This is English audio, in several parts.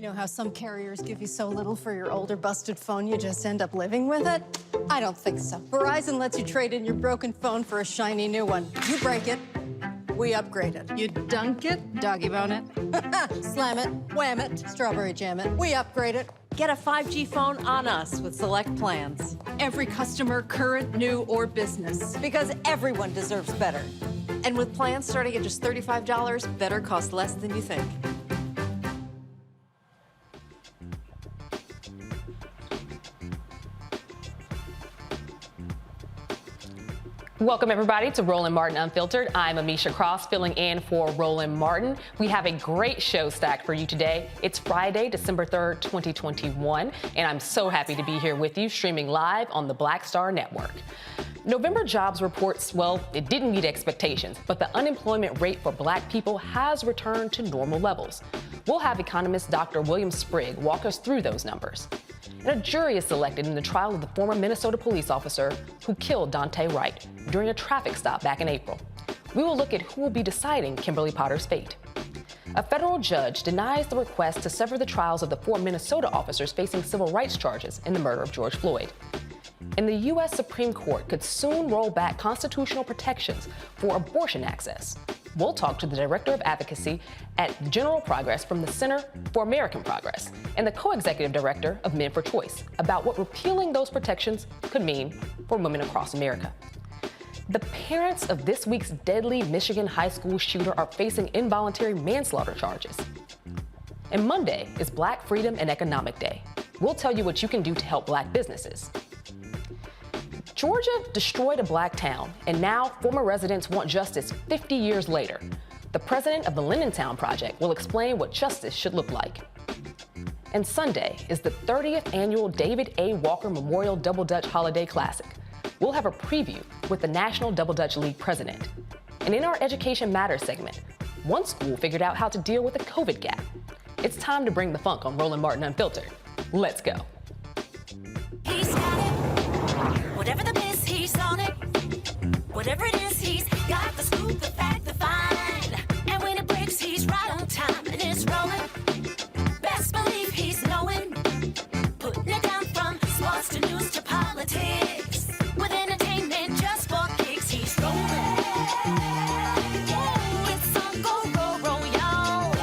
You know how some carriers give you so little for your older busted phone you just end up living with it? I don't think so. Verizon lets you trade in your broken phone for a shiny new one. You break it, we upgrade it. You dunk it, doggy bone it, slam it, wham it, strawberry jam it. We upgrade it. Get a 5G phone on us with select plans. Every customer, current, new, or business. Because everyone deserves better. And with plans starting at just $35, better costs less than you think. Welcome, everybody, to Roland Martin Unfiltered. I'm Amisha Cross, filling in for Roland Martin. We have a great show stacked for you today. It's Friday, December 3rd, 2021, and I'm so happy to be here with you, streaming live on the Black Star Network. November jobs reports, well, it didn't meet expectations, but the unemployment rate for Black people has returned to normal levels. We'll have economist Dr. William Sprigg walk us through those numbers. And a jury is selected in the trial of the former Minnesota police officer who killed Daunte Wright during a traffic stop back in April. We will look at who will be deciding Kimberly Potter's fate. A federal judge denies the request to sever the trials of the 4 Minnesota officers facing civil rights charges in the murder of George Floyd. And the U.S. Supreme Court could soon roll back constitutional protections for abortion access. We'll talk to the Director of Advocacy at General Progress from the Center for American Progress and the Co-Executive Director of Men for Choice about what repealing those protections could mean for women across America. The parents of this week's deadly Michigan high school shooter are facing involuntary manslaughter charges. And Monday is Black Freedom and Economic Day. We'll tell you what you can do to help Black businesses. Georgia destroyed a Black town, and now former residents want justice 50 years later. The president of the Lindentown Project will explain what justice should look like. And Sunday is the 30th annual David A. Walker Memorial Double Dutch Holiday Classic. We'll have a preview with the National Double Dutch League president. And in our Education Matters segment, one school figured out how to deal with the COVID gap. It's time to bring the funk on Roland Martin Unfiltered. Let's go. Whatever the biz, he's on it. Whatever it is, he's got the scoop, the fact, the find. And when it breaks, he's right on time and it's rolling. Best believe he's knowing. Putting it down from sports to news to politics. With entertainment just for kicks, he's rolling. Yeah, it's on go, y'all.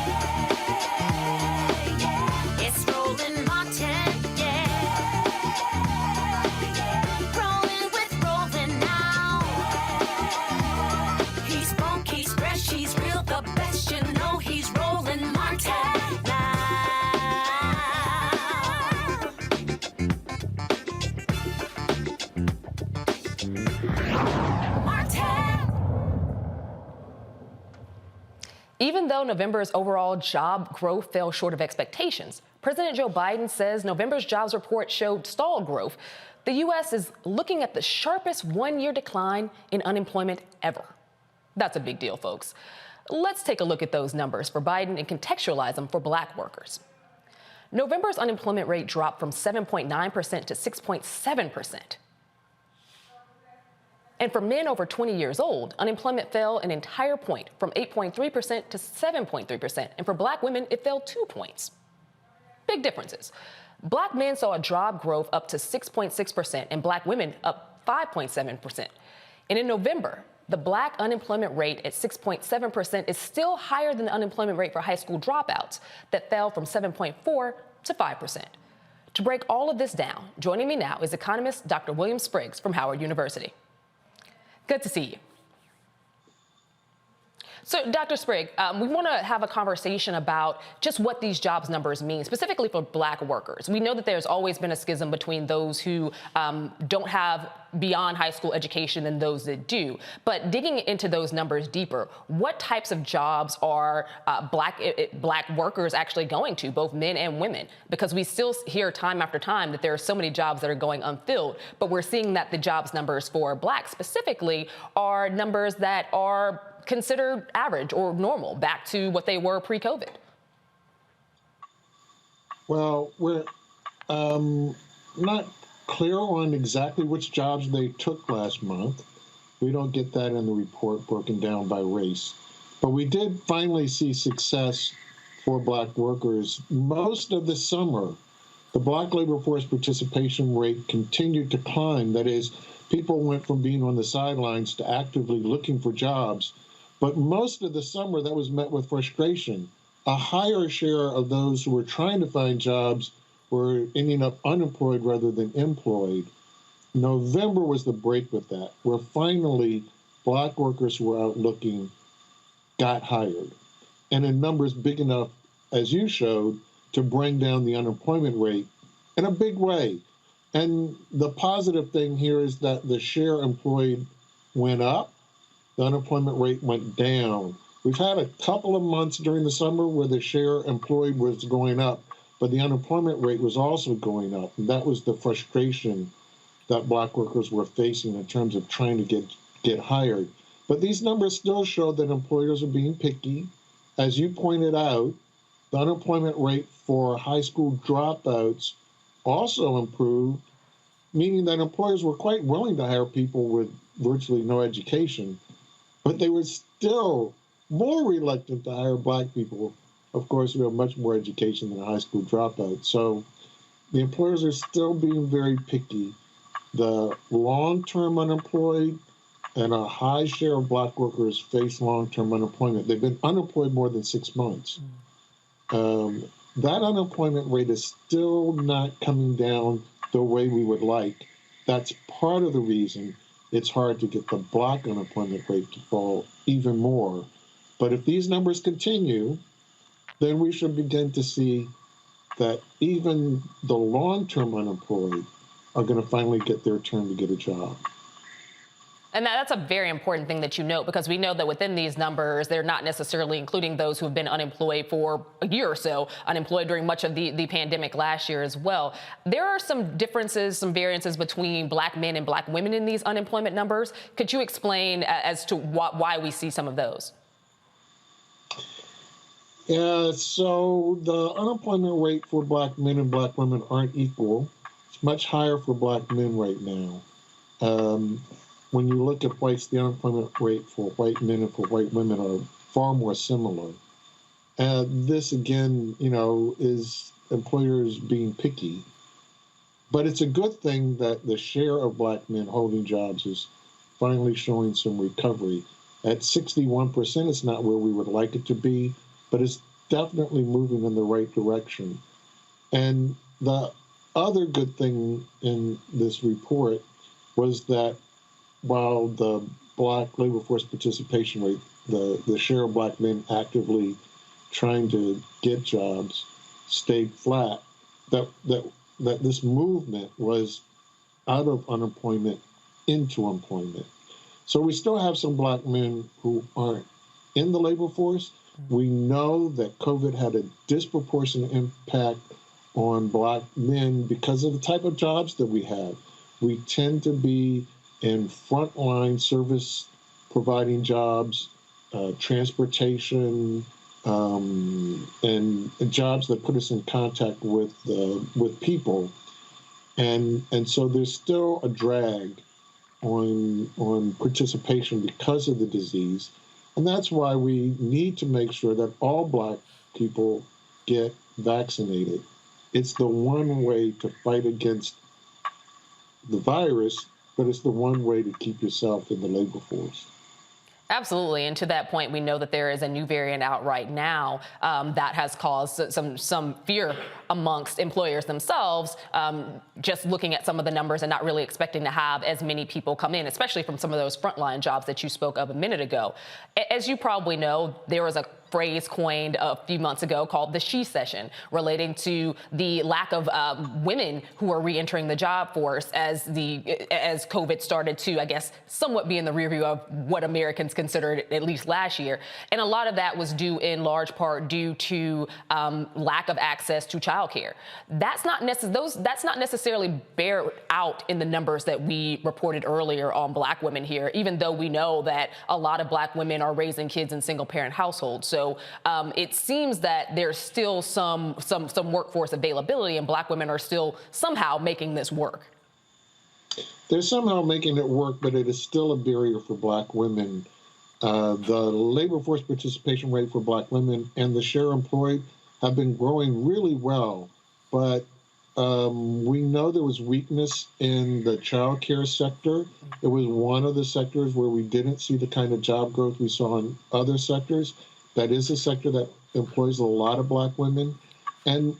Yeah, it's Roland Martin. Even though November's overall job growth fell short of expectations, President Joe Biden says November's jobs report showed stalled growth. The U.S. is looking at the sharpest one-year decline in unemployment ever. That's a big deal, folks. Let's take a look at those numbers for Biden and contextualize them for Black workers. November's unemployment rate dropped from 7.9% to 6.7%. And for men over 20 years old, unemployment fell an entire point, from 8.3% to 7.3%. And for Black women, it fell 2 points. Big differences. Black men saw a job growth up to 6.6%, and Black women up 5.7%. And in November, the Black unemployment rate at 6.7% is still higher than the unemployment rate for high school dropouts that fell from 7.4% to 5%. To break all of this down, joining me now is economist Dr. William Sprigg from Howard University. Good to see you. So, Dr. Sprigg, we want to have a conversation about just what these jobs numbers mean, specifically for Black workers. We know that there's always been a schism between those who don't have beyond high school education and those that do. But digging into those numbers deeper, what types of jobs are Black workers actually going to, both men and women? Because we still hear time after time that there are so many jobs that are going unfilled, but we're seeing that the jobs numbers for Black specifically are numbers that are considered average or normal, back to what they were pre-COVID? Well, we're not clear on exactly which jobs they took last month. We don't get that in the report broken down by race. But we did finally see success for black workers. Most of the summer, the black labor force participation rate continued to climb. That is, people went from being on the sidelines to actively looking for jobs. But most of the summer, that was met with frustration. A higher share of those who were trying to find jobs were ending up unemployed rather than employed. November was the break with that, where finally black workers who were out looking got hired. And in numbers big enough, as you showed, to bring down the unemployment rate in a big way. And the positive thing here is that the share employed went up, the unemployment rate went down. We've had a couple of months during the summer where the share employed was going up, but the unemployment rate was also going up. And that was the frustration that black workers were facing in terms of trying to get hired. But these numbers still show that employers are being picky. As you pointed out, the unemployment rate for high school dropouts also improved, meaning that employers were quite willing to hire people with virtually no education, but they were still more reluctant to hire black people, of course, who have much more education than high school dropouts. So the employers are still being very picky. The long-term unemployed and a high share of black workers face long-term unemployment. They've been unemployed more than 6 months. That unemployment rate is still not coming down the way we would like. That's part of the reason it's hard to get the black unemployment rate to fall even more. But if these numbers continue, then we should begin to see that even the long-term unemployed are going to finally get their turn to get a job. And that's a very important thing that you note, because we know that within these numbers, they're not necessarily including those who have been unemployed for a year or so, unemployed during much of the pandemic last year as well. There are some differences, some variances between black men and black women in these unemployment numbers. Could you explain as to why we see some of those? Yeah, so the unemployment rate for black men and black women aren't equal. It's much higher for black men right now. When you look at whites, the unemployment rate for white men and for white women are far more similar. This, again, is employers being picky. But it's a good thing that the share of black men holding jobs is finally showing some recovery. At 61%, it's not where we would like it to be, but it's definitely moving in the right direction. And the other good thing in this report was that while the black labor force participation rate, the share of black men actively trying to get jobs stayed flat, that this movement was out of unemployment into employment. So we still have some black men who aren't in the labor force. We know that COVID had a disproportionate impact on black men because of the type of jobs that we have. We tend to be in frontline service providing jobs, transportation, and jobs that put us in contact with people. And so there's still a drag on participation because of the disease. And that's why we need to make sure that all black people get vaccinated. It's the one way to fight against the virus, but it's the one way to keep yourself in the labor force. Absolutely. And to that point, we know that there is a new variant out right now that has caused some fear amongst employers themselves, just looking at some of the numbers and not really expecting to have as many people come in, especially from some of those frontline jobs that you spoke of a minute ago. As you probably know, there was a phrase coined a few months ago called the she session, relating to the lack of women who are reentering the job force as COVID started to, I guess, somewhat be in the rearview of what Americans considered at least last year. And a lot of that was due in large part due to lack of access to childcare. That's not necessarily bear out in the numbers that we reported earlier on black women here, even though we know that a lot of black women are raising kids in single parent households. So it seems that there's still some workforce availability, and black women are still somehow making this work. They're somehow making it work, but it is still a barrier for black women. The labor force participation rate for black women and the share employed have been growing really well, but we know there was weakness in the child care sector. It was one of the sectors where we didn't see the kind of job growth we saw in other sectors. That is a sector that employs a lot of Black women. And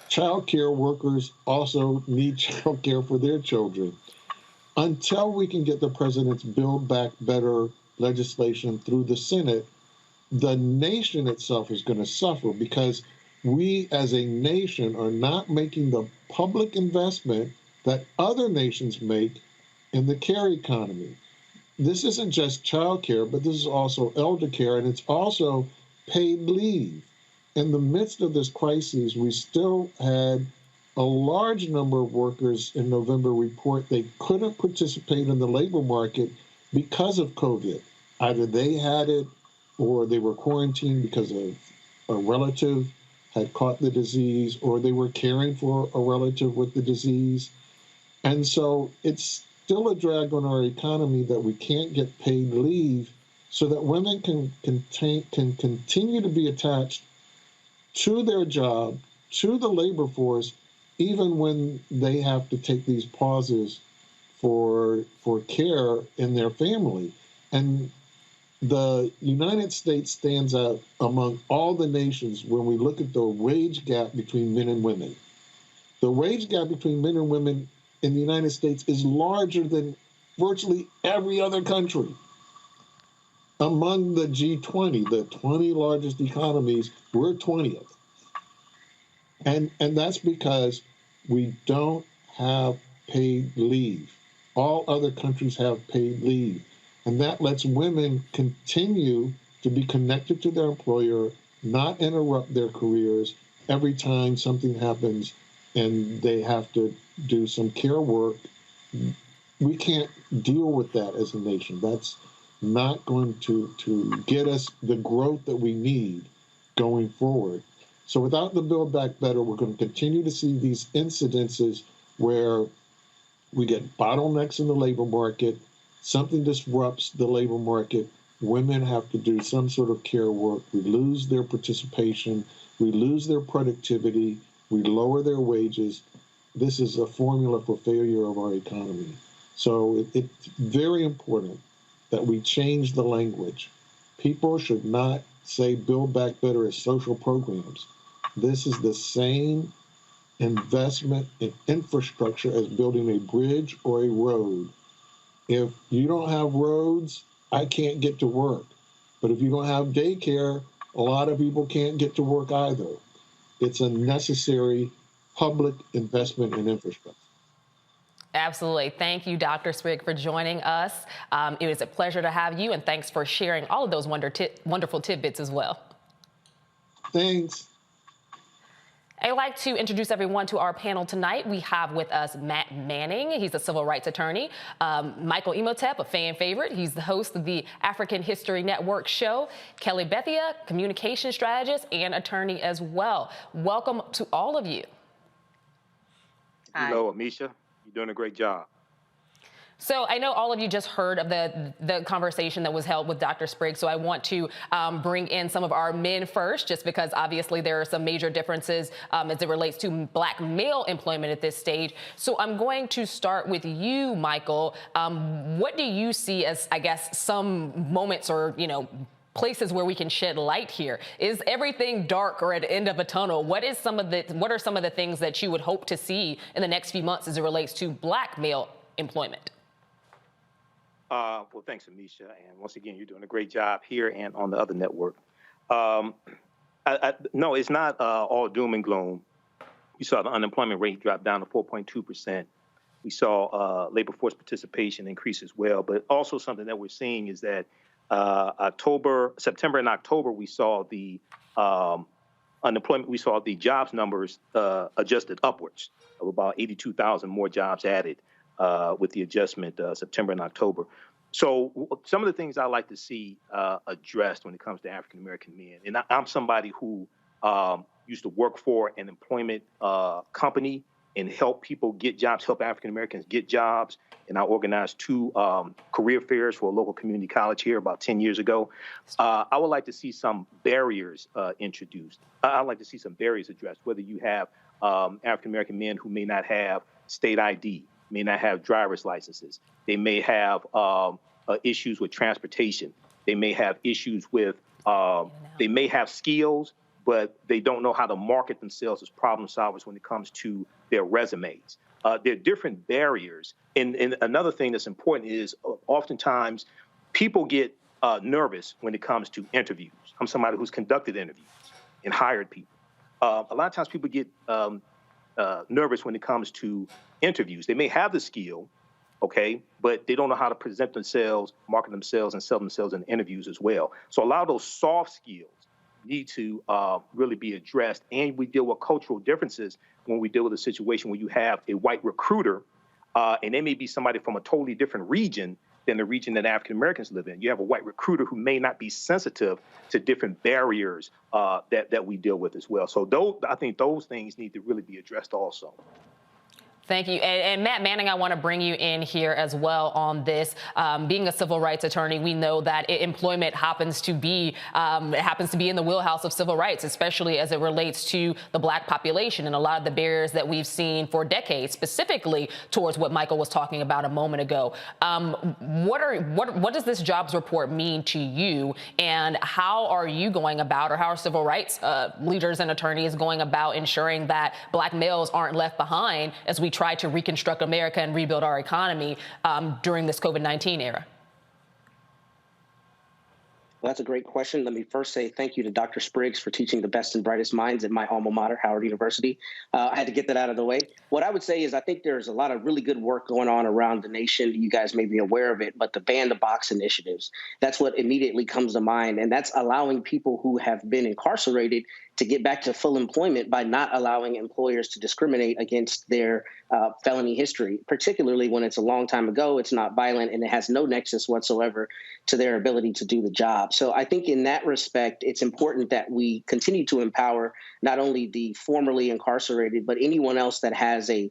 child care workers also need child care for their children. Until we can get the president's Build Back Better legislation through the Senate, the nation itself is going to suffer because we as a nation are not making the public investment that other nations make in the care economy. This isn't just child care, but this is also elder care, and it's also paid leave. In the midst of this crisis, we still had a large number of workers in November report they couldn't participate in the labor market because of COVID. Either they had it or they were quarantined because of a relative had caught the disease, or they were caring for a relative with the disease. And so it's still a drag on our economy that we can't get paid leave so that women can continue to be attached to their job, to the labor force, even when they have to take these pauses for care in their family. And the United States stands out among all the nations when we look at the wage gap between men and women. The wage gap between men and women in the United States is larger than virtually every other country. Among the G20, the 20 largest economies, we're 20th. And that's because we don't have paid leave. All other countries have paid leave. And that lets women continue to be connected to their employer, not interrupt their careers every time something happens and they have to do some care work. We can't deal with that as a nation. That's not going to get us the growth that we need going forward. So without the Build Back Better, we're going to continue to see these incidences where we get bottlenecks in the labor market, something disrupts the labor market, women have to do some sort of care work, we lose their participation, we lose their productivity, we lower their wages. This is a formula for failure of our economy. So it's very important that we change the language. People should not say Build Back Better as social programs. This is the same investment in infrastructure as building a bridge or a road. If you don't have roads, I can't get to work. But if you don't have daycare, a lot of people can't get to work either. It's a necessary public investment in infrastructure. Absolutely. Thank you, Dr. Sprigg, for joining us. It was a pleasure to have you, and thanks for sharing all of those wonderful tidbits as well. Thanks. I'd like to introduce everyone to our panel tonight. We have with us Matt Manning. He's a civil rights attorney. Michael Imhotep, a fan favorite. He's the host of the African History Network show. Kelly Bethia, communication strategist and attorney as well. Welcome to all of you. Hi. Hello, Amisha. You're doing a great job. So I know all of you just heard of the conversation that was held with Dr. Sprigg, so I want to bring in some of our men first, just because obviously there are some major differences as it relates to Black male employment at this stage. So I'm going to start with you, Michael. What do you see as, I guess, some moments or, places where we can shed light here? Is everything dark or at the end of a tunnel? What are some of the things that you would hope to see in the next few months as it relates to Black male employment? Well, thanks, Amisha. And once again, you're doing a great job here and on the other network. No, it's not all doom and gloom. We saw the unemployment rate drop down to 4.2%. We saw labor force participation increase as well. But also something that we're seeing is that September and October, we saw the unemployment, we saw the jobs numbers adjusted upwards of about 82,000 more jobs added with the adjustment September and October. So some of the things I like to see addressed when it comes to African-American men, and I'm somebody who used to work for an employment company and help people get jobs, help African Americans get jobs. And I organized 2 career fairs for a local community college here about 10 years ago. I would like to see some barriers introduced. I'd like to see some barriers addressed, whether you have African American men who may not have state ID, may not have driver's licenses. They may have issues with transportation. They may have issues with, they may have skills, but they don't know how to market themselves as problem solvers when it comes to their resumes. There are different barriers. And another thing that's important is oftentimes people get nervous when it comes to interviews. I'm somebody who's conducted interviews and hired people. A lot of times people get nervous when it comes to interviews. They may have the skill, okay, but they don't know how to present themselves, market themselves, and sell themselves in interviews as well. So a lot of those soft skills need to really be addressed. And we deal with cultural differences when we deal with a situation where you have a white recruiter, and they may be somebody from a totally different region than the region that African Americans live in. You have a white recruiter who may not be sensitive to different barriers that we deal with as well. So I think those things need to really be addressed also. Thank you. And Matt Manning, I want to bring you in here as well on this. Being a civil rights attorney, we know that employment happens to be in the wheelhouse of civil rights, especially as it relates to the Black population and a lot of the barriers that we've seen for decades, specifically towards what Michael was talking about a moment ago. What does this jobs report mean to you, and how are you going about, or how are civil rights leaders and attorneys going about ensuring that Black males aren't left behind as we try to reconstruct America and rebuild our economy during this COVID-19 era? Well, that's a great question. Let me first say thank you to Dr. Spriggs for teaching the best and brightest minds at my alma mater, Howard University. I had to get that out of the way. What I would say is I think there's a lot of really good work going on around the nation. You guys may be aware of it, but the Ban the Box initiatives, that's what immediately comes to mind. And that's allowing people who have been incarcerated to get back to full employment by not allowing employers to discriminate against their felony history, particularly when it's a long time ago, it's not violent, and it has no nexus whatsoever to their ability to do the job. So I think in that respect, it's important that we continue to empower not only the formerly incarcerated, but anyone else that has a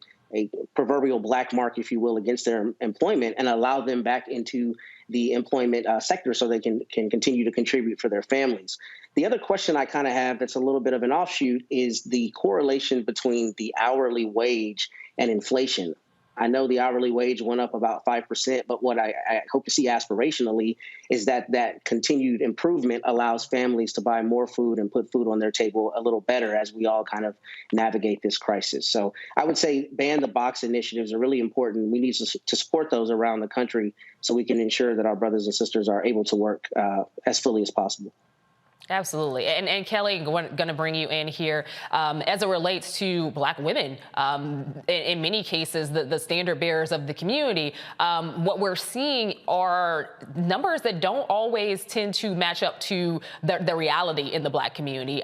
proverbial black mark, if you will, against their employment, and allow them back into the employment sector so they can continue to contribute for their families. The other question I kind of have that's a little bit of an offshoot is the correlation between the hourly wage and inflation. I know the hourly wage went up about 5%, but what I hope to see aspirationally is that continued improvement allows families to buy more food and put food on their table a little better as we all kind of navigate this crisis. So I would say Ban the Box initiatives are really important. We need to support those around the country so we can ensure that our brothers and sisters are able to work as fully as possible. Absolutely. And Kelly, going to bring you in here as it relates to Black women. In many cases, the standard bearers of the community, what we're seeing are numbers that don't always tend to match up to the reality in the Black community.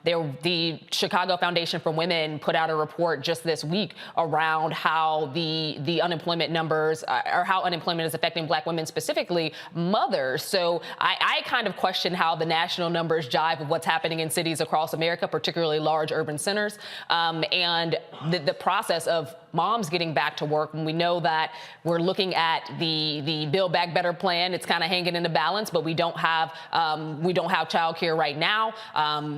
The Chicago Foundation for Women put out a report just this week around how the unemployment numbers, or how unemployment is affecting Black women, specifically mothers. So I kind of question how the national numbers jive with what's happening in cities across America, particularly large urban centers, and the process of moms getting back to work. When we know that we're looking at the Build Back Better plan, it's kind of hanging in the balance, but we don't have childcare right now.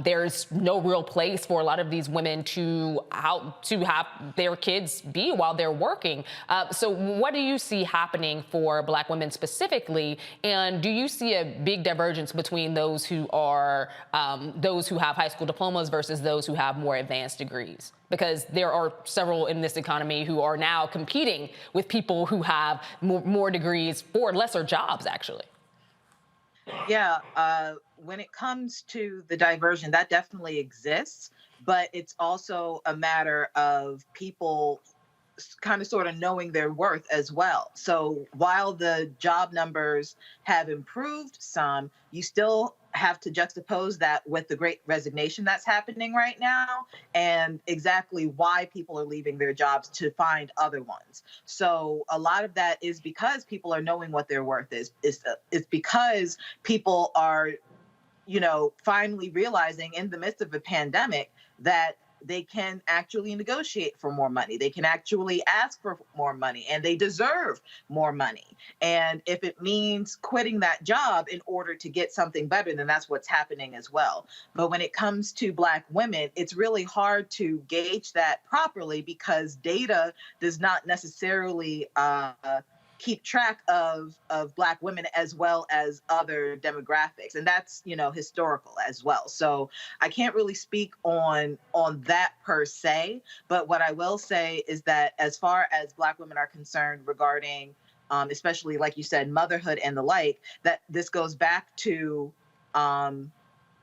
There's no real place for a lot of these women to have their kids be while they're working. So what do you see happening for Black women specifically, and do you see a big divergence between those who have high school diplomas versus those who have more advanced degrees? Because there are several in this economy who are now competing with people who have more degrees for lesser jobs, actually. Yeah, when it comes to the diversion, that definitely exists, but it's also a matter of people kind of sort of knowing their worth as well. So while the job numbers have improved some, you still have to juxtapose that with the great resignation that's happening right now, and exactly why people are leaving their jobs to find other ones. So a lot of that is because people are knowing what their worth is. It's because people are, finally realizing in the midst of a pandemic that they can actually negotiate for more money. They can actually ask for more money, and they deserve more money. And if it means quitting that job in order to get something better, then that's what's happening as well. But when it comes to Black women, it's really hard to gauge that properly because data does not necessarily keep track of Black women as well as other demographics, and that's historical as well. So I can't really speak on that per se, but what I will say is that as far as Black women are concerned regarding especially like you said, motherhood and the like, that this goes back to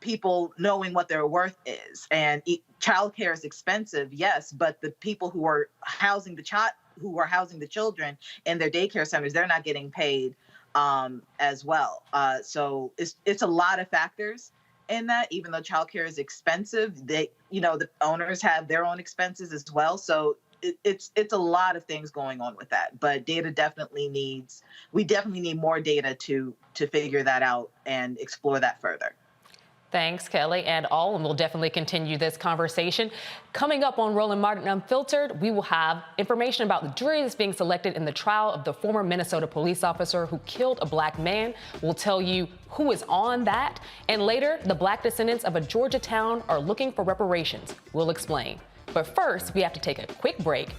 people knowing what their worth is. And childcare is expensive, yes, but the people who are housing the children in their daycare centers, they're not getting paid as well. So it's a lot of factors in that. Even though childcare is expensive, the owners have their own expenses as well. So it's a lot of things going on with that. But we definitely need more data to figure that out and explore that further. Thanks, Kelly, and we'll definitely continue this conversation. Coming up on Roland Martin Unfiltered, we will have information about the jury that's being selected in the trial of the former Minnesota police officer who killed a Black man. We'll tell you who is on that. And later, the Black descendants of a Georgia town are looking for reparations. We'll explain. But first, we have to take a quick break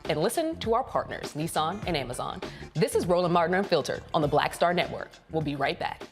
and listen to our partners, Nissan and Amazon. This is Roland Martin Unfiltered on the Black Star Network. We'll be right back.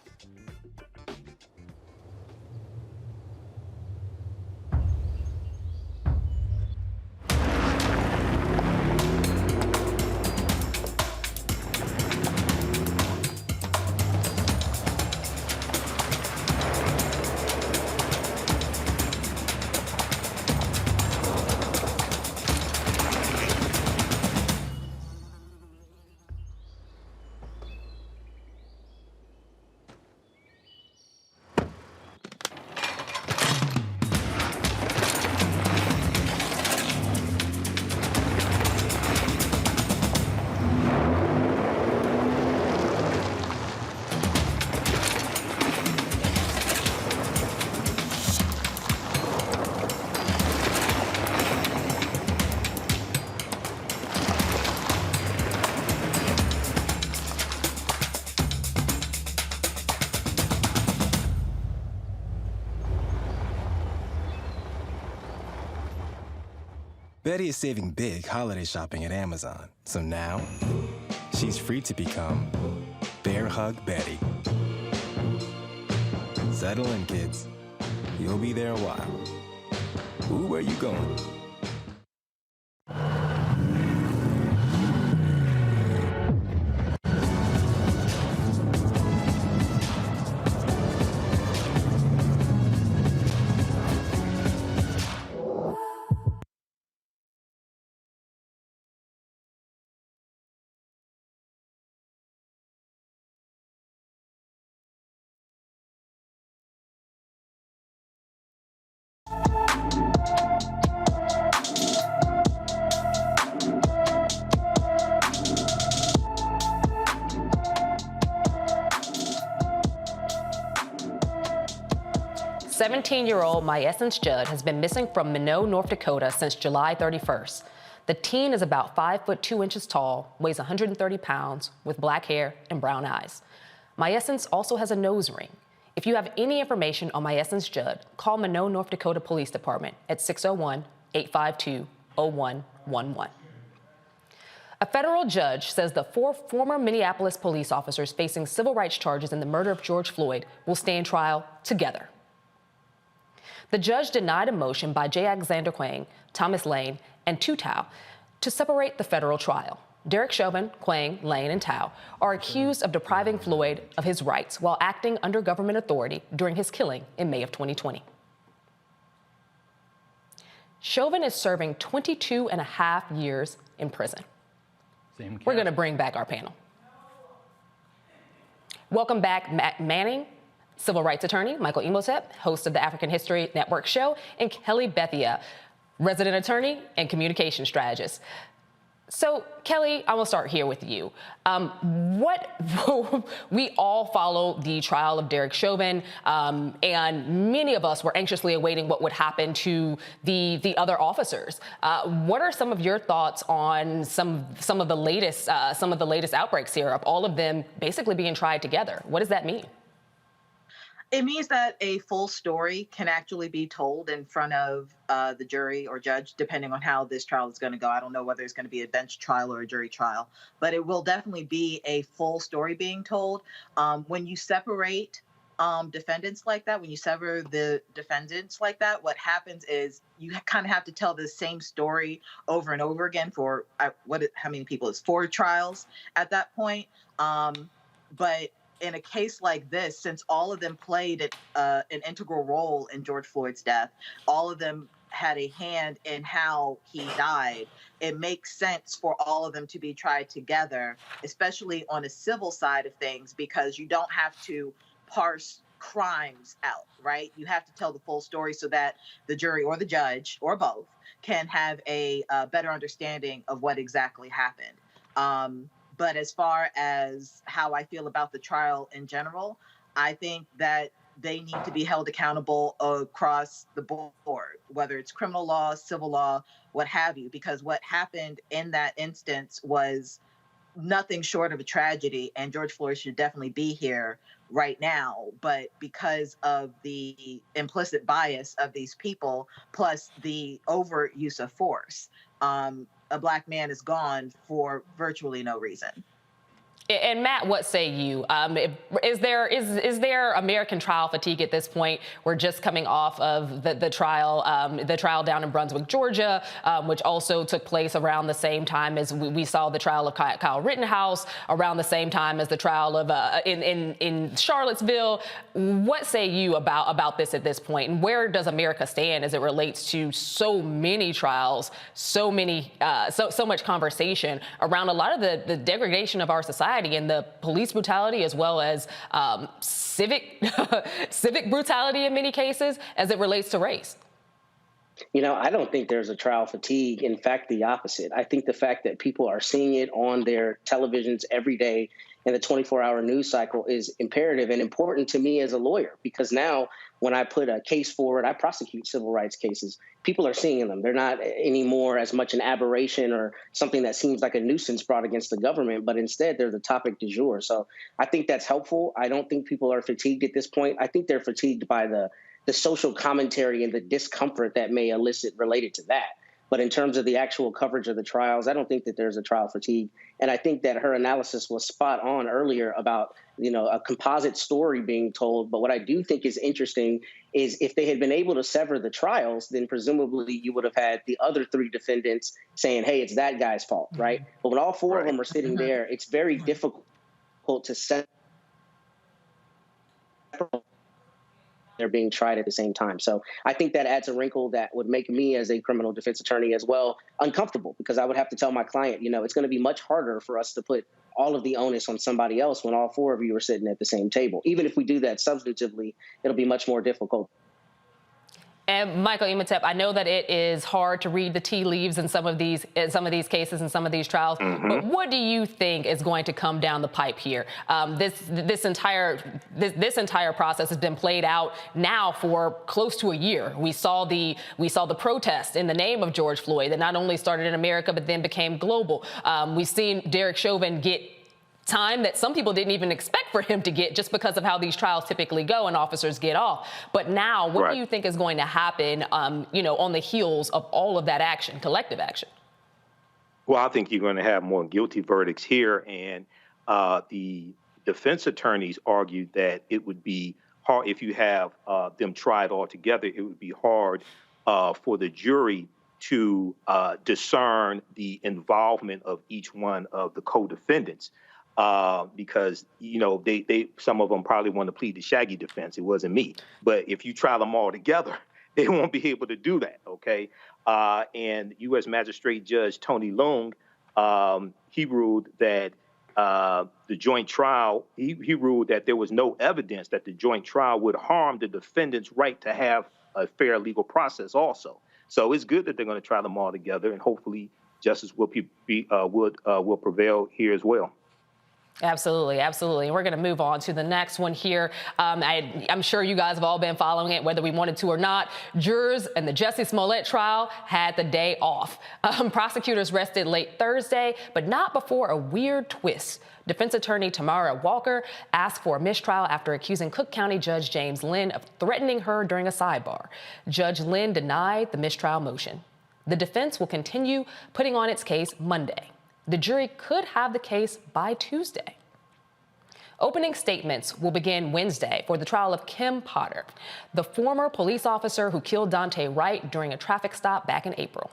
Betty is saving big holiday shopping at Amazon, so now she's free to become Bear Hug Betty. Settle in, kids. You'll be there a while. Ooh, where you going? Seventeen-year-old Myessence Judd has been missing from Minot, North Dakota since July 31st. The teen is about 5'2" tall, weighs 130 pounds, with black hair and brown eyes. Myessence also has a nose ring. If you have any information on Myessence Judd, call Minot, North Dakota Police Department at 601-852-0111. A federal judge says the 4 former Minneapolis police officers facing civil rights charges in the murder of George Floyd will stand trial together. The judge denied a motion by J. Alexander Quang, Thomas Lane, and Tu Tao to separate the federal trial. Derek Chauvin, Quang, Lane, and Tao are accused of depriving Floyd of his rights while acting under government authority during his killing in May of 2020. Chauvin is serving 22 and a half years in prison. We're going to bring back our panel. Welcome back, Matt Manning, civil rights attorney, Michael Imhotep, host of the African History Network show, and Kelly Bethia, resident attorney and communication strategist. So, Kelly, I will start here with you. We all follow the trial of Derek Chauvin, and many of us were anxiously awaiting what would happen to the other officers. What are some of your thoughts on some of the latest outbreaks here of all of them basically being tried together? What does that mean? It means that a full story can actually be told in front of the jury or judge, depending on how this trial is going to go. I don't know whether it's going to be a bench trial or a jury trial, but it will definitely be a full story being told. When you separate defendants like that, when you sever the defendants like that, what happens is you kind of have to tell the same story over and over again for how many people? It's 4 trials at that point. But in a case like this, since all of them played an integral role in George Floyd's death, all of them had a hand in how he died, it makes sense for all of them to be tried together, especially on a civil side of things, because you don't have to parse crimes out, right? You have to tell the full story so that the jury or the judge or both can have a better understanding of what exactly happened. But as far as how I feel about the trial in general, I think that they need to be held accountable across the board, whether it's criminal law, civil law, what have you, because what happened in that instance was nothing short of a tragedy, and George Floyd should definitely be here right now. But because of the implicit bias of these people, plus the overuse of force, a Black man is gone for virtually no reason. And Matt, what say you? Is there American trial fatigue at this point? We're just coming off of the trial down in Brunswick, Georgia, which also took place around the same time as we saw the trial of Kyle Rittenhouse, around the same time as the trial of in Charlottesville. What say you about this at this point, and where does America stand as it relates to so many trials, so much conversation around a lot of the degradation of our society and the police brutality, as well as civic brutality in many cases as it relates to race? You know, I don't think there's a trial fatigue. In fact, the opposite. I think the fact that people are seeing it on their televisions every day in the 24-hour news cycle is imperative and important to me as a lawyer, because now when I put a case forward, I prosecute civil rights cases. People are seeing them. They're not anymore as much an aberration or something that seems like a nuisance brought against the government, but instead they're the topic du jour. So I think that's helpful. I don't think people are fatigued at this point. I think they're fatigued by the social commentary and the discomfort that may elicit related to that. But in terms of the actual coverage of the trials, I don't think that there's a trial fatigue. And I think that her analysis was spot on earlier about, a composite story being told. But what I do think is interesting is if they had been able to sever the trials, then presumably you would have had the other 3 defendants saying, hey, it's that guy's fault, right? But when all 4 of them are sitting there, it's very difficult to separate. They're being tried at the same time. So I think that adds a wrinkle that would make me as a criminal defense attorney as well uncomfortable, because I would have to tell my client, it's going to be much harder for us to put all of the onus on somebody else when all 4 of you are sitting at the same table. Even if we do that substantively, it'll be much more difficult. And Michael Imhotep, I know that it is hard to read the tea leaves in some of these cases and some of these trials, but what do you think is going to come down the pipe here? This entire process has been played out now for close to a year. We saw the protest in the name of George Floyd that not only started in America but then became global. We've seen Derek Chauvin get time that some people didn't even expect for him to get, just because of how these trials typically go and officers get off. But now, what do you think is going to happen, on the heels of all of that action, collective action? Well, I think you're going to have more guilty verdicts here. And the defense attorneys argued that it would be hard if you have them tried all together. It would be hard for the jury to discern the involvement of each one of the co-defendants. Because, some of them probably want to plead the Shaggy defense. It wasn't me. But if you try them all together, they won't be able to do that, okay? And U.S. Magistrate Judge Tony Leung, he ruled that the joint trial, he ruled that there was no evidence that the joint trial would harm the defendant's right to have a fair legal process also. So it's good that they're going to try them all together, and hopefully justice will will prevail here as well. Absolutely, absolutely. And we're going to move on to the next one here. I'm sure you guys have all been following it, whether we wanted to or not. Jurors in the Jussie Smollett trial had the day off. Prosecutors rested late Thursday, but not before a weird twist. Defense attorney Tamara Walker asked for a mistrial after accusing Cook County Judge James Lynn of threatening her during a sidebar. Judge Lynn denied the mistrial motion. The defense will continue putting on its case Monday. The jury could have the case by Tuesday. Opening statements will begin Wednesday for the trial of Kim Potter, the former police officer who killed Daunte Wright during a traffic stop back in April.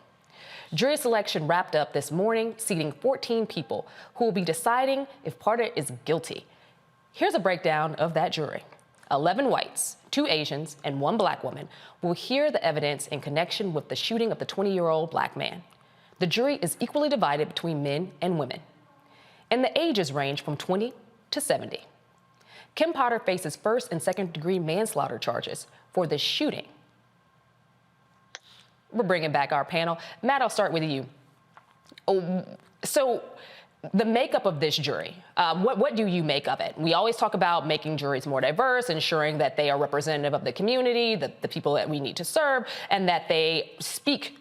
Jury selection wrapped up this morning, seating 14 people who will be deciding if Potter is guilty. Here's a breakdown of that jury. 11 whites, 2 Asians, and 1 black woman will hear the evidence in connection with the shooting of the 20-year-old black man. The jury is equally divided between men and women, and the ages range from 20 to 70. Kim Potter faces first and second-degree manslaughter charges for the shooting. We're bringing back our panel. Matt, I'll start with you. So the makeup of this jury, what do you make of it? We always talk about making juries more diverse, ensuring that they are representative of the community, the people that we need to serve, and that they speak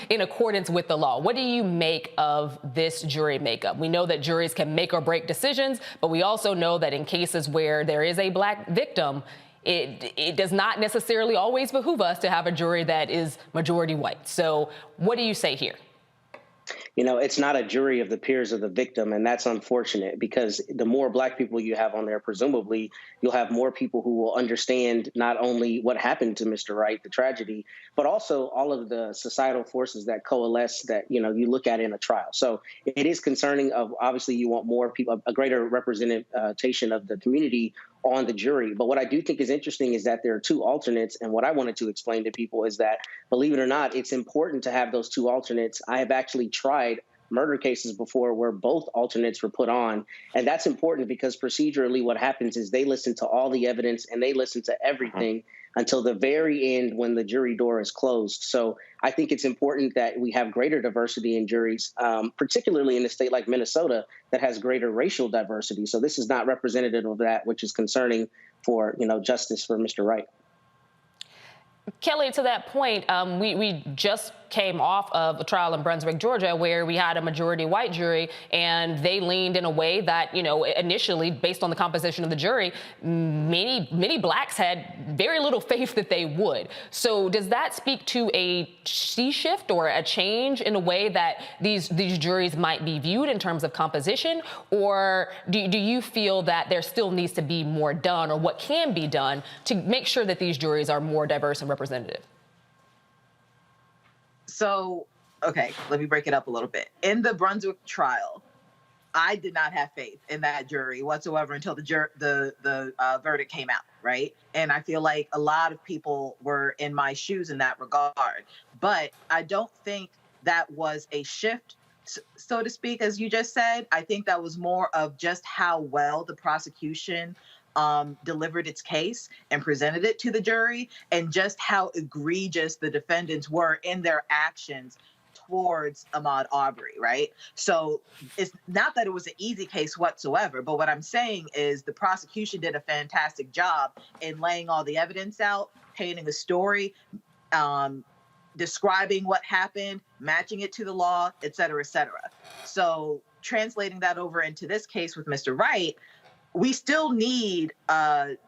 in accordance with the law. What do you make of this jury makeup? We know that juries can make or break decisions, but we also know that in cases where there is a black victim, it does not necessarily always behoove us to have a jury that is majority white. So what do you say here? You know, it's not a jury of the peers of the victim, and that's unfortunate because the more black people you have on there, presumably you'll have more people who will understand not only what happened to Mr. Wright, the tragedy, but also all of the societal forces that coalesce that, you know, you look at in a trial. So it is concerning of obviously you want more people, a greater representation of the community on the jury. But what I do think is interesting is that there are 2 alternates. And what I wanted to explain to people is that, believe it or not, it's important to have those 2 alternates. I have actually tried murder cases before where both alternates were put on. And that's important because procedurally what happens is they listen to all the evidence and they listen to everything until the very end when the jury door is closed. So I think it's important that we have greater diversity in juries, particularly in a state like Minnesota that has greater racial diversity. So this is not representative of that, which is concerning for, you know, justice for Mr. Wright. Kelly, to that point, we just came off of a trial in Brunswick, Georgia, where we had a majority white jury, and they leaned in a way that, you know, initially, based on the composition of the jury, many blacks had very little faith that they would. So does that speak to a sea shift or a change in the way that these juries might be viewed in terms of composition? Or do you feel that there still needs to be more done, or what can be done to make sure that these juries are more diverse and representative? So, okay, let me break it up a little bit. In the Brunswick trial, I did not have faith in that jury whatsoever until the verdict came out, right? And I feel like a lot of people were in my shoes in that regard. But I don't think that was a shift, so to speak, as you just said. I think that was more of just how well the prosecution delivered its case and presented it to the jury, and just how egregious the defendants were in their actions towards Ahmaud Arbery, right? So it's not that it was an easy case whatsoever, but what I'm saying is the prosecution did a fantastic job in laying all the evidence out, painting a story, describing what happened, matching it to the law, et cetera, et cetera. So translating that over into this case with Mr. Wright, we still need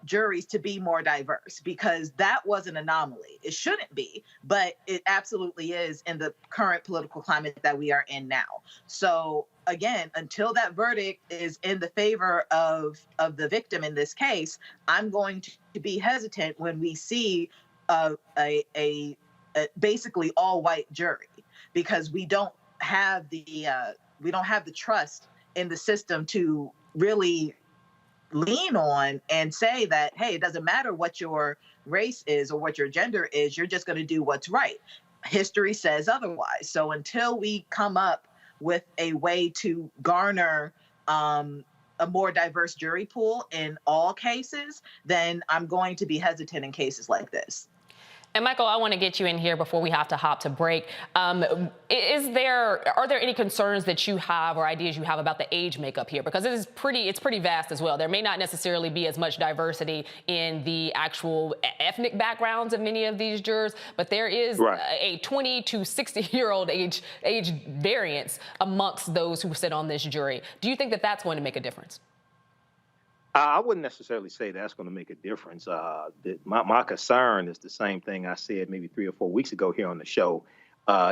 juries to be more diverse, because that was an anomaly. It shouldn't be, but it absolutely is in the current political climate that we are in now. So again, until that verdict is in the favor of the victim in this case, I'm going to be hesitant when we see a basically all white jury, because we don't have the trust in the system to really lean on and say that, hey, it doesn't matter what your race is or what your gender is, you're just going to do what's right. History says otherwise. So until we come up with a way to garner a more diverse jury pool in all cases, then I'm going to be hesitant in cases like this. And Michael, I want to get you in here before we have to hop to break. Are there any concerns that you have or ideas you have about the age makeup here? Because it's pretty vast as well. There may not necessarily be as much diversity in the actual ethnic backgrounds of many of these jurors, but there is a 20 to 60-year-old age variance amongst those who sit on this jury. Do you think that that's going to make a difference? I wouldn't necessarily say that's going to make a difference. My concern is the same thing I said maybe 3 or 4 weeks ago here on the show,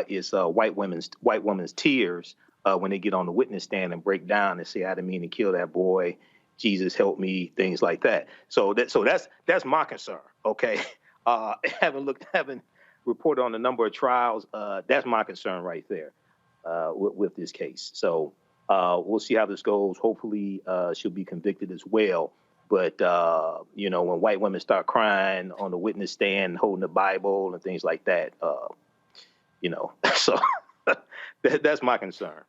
is white women's tears when they get on the witness stand and break down and say, I didn't mean to kill that boy, Jesus help me, things like that. So that's my concern, okay? Having reported on the number of trials, that's my concern right there with this case. So we'll see how this goes. Hopefully, she'll be convicted as well. But, when white women start crying on the witness stand, holding the Bible and things like that, so that's my concern.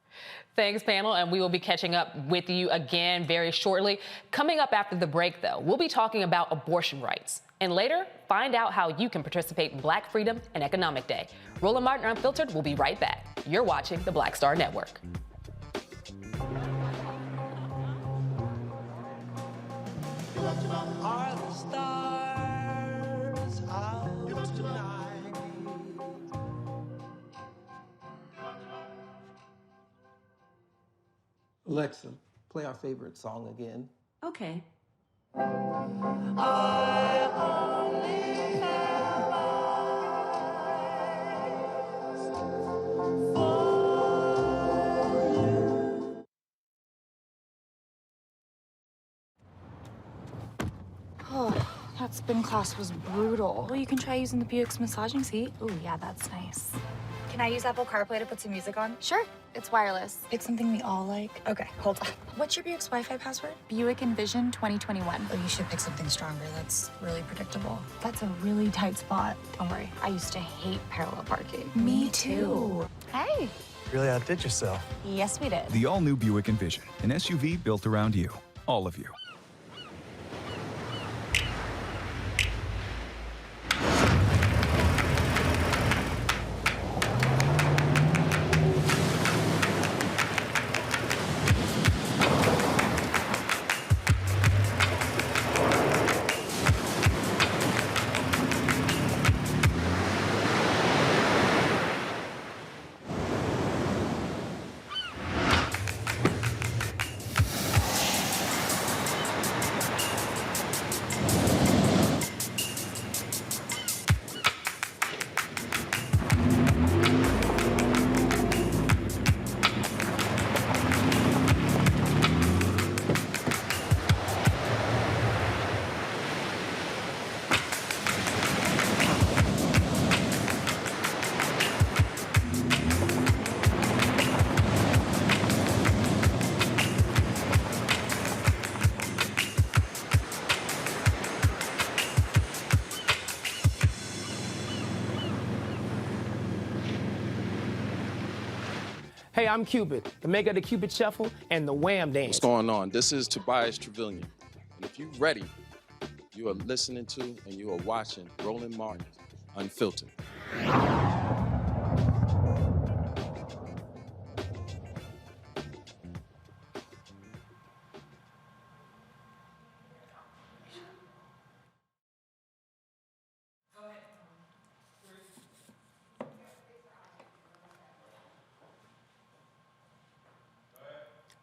Thanks, panel, and we will be catching up with you again very shortly. Coming up after the break, though, we'll be talking about abortion rights. And later, find out how you can participate in Black Freedom and Economic Day. Roland Martin Unfiltered will be right back. You're watching the Black Star Network. Are the stars out tonight? Alexa, play our favorite song again. Okay. I only have eyes for you. Oh, that spin class was brutal. Well, you can try using the Buick's massaging seat. Ooh, yeah, that's nice. Can I use Apple CarPlay to put some music on? Sure, it's wireless. It's something we all like. Okay, hold on. What's your Buick's Wi-Fi password? Buick Envision 2021. Oh, you should pick something stronger. That's really predictable. That's a really tight spot. Don't worry, I used to hate parallel parking. Me too. Hey. Really outdid yourself. Yes, we did. The all-new Buick Envision, an SUV built around you, all of you. Hey, I'm Cupid, the maker of the Cupid Shuffle and the Wham Dance. What's going on? This is Tobias Trevelyan. And if you're ready, you are listening to and you are watching Roland Martin Unfiltered.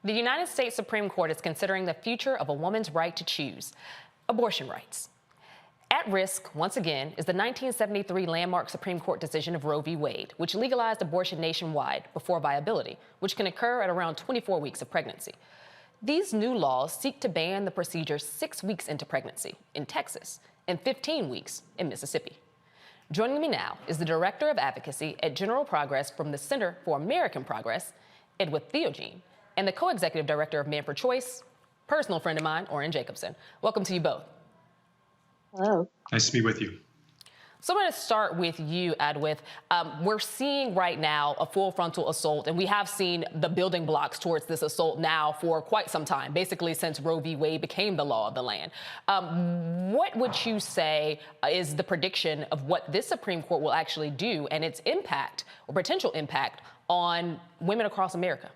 The United States Supreme Court is considering the future of a woman's right to choose, abortion rights. At risk, once again, is the 1973 landmark Supreme Court decision of Roe v. Wade, which legalized abortion nationwide before viability, which can occur at around 24 weeks of pregnancy. These new laws seek to ban the procedure 6 weeks into pregnancy in Texas and 15 weeks in Mississippi. Joining me now is the Director of Advocacy at General Progress from the Center for American Progress, Edward Theogene, and the co-executive director of Man for Choice, personal friend of mine, Orrin Jacobson. Welcome to you both. Hello. Nice to be with you. So I'm going to start with you, Adwith. We're seeing right now a full frontal assault, and we have seen the building blocks towards this assault now for quite some time, basically since Roe v. Wade became the law of the land. What would you say is the prediction of what this Supreme Court will actually do and its impact or potential impact on women across America?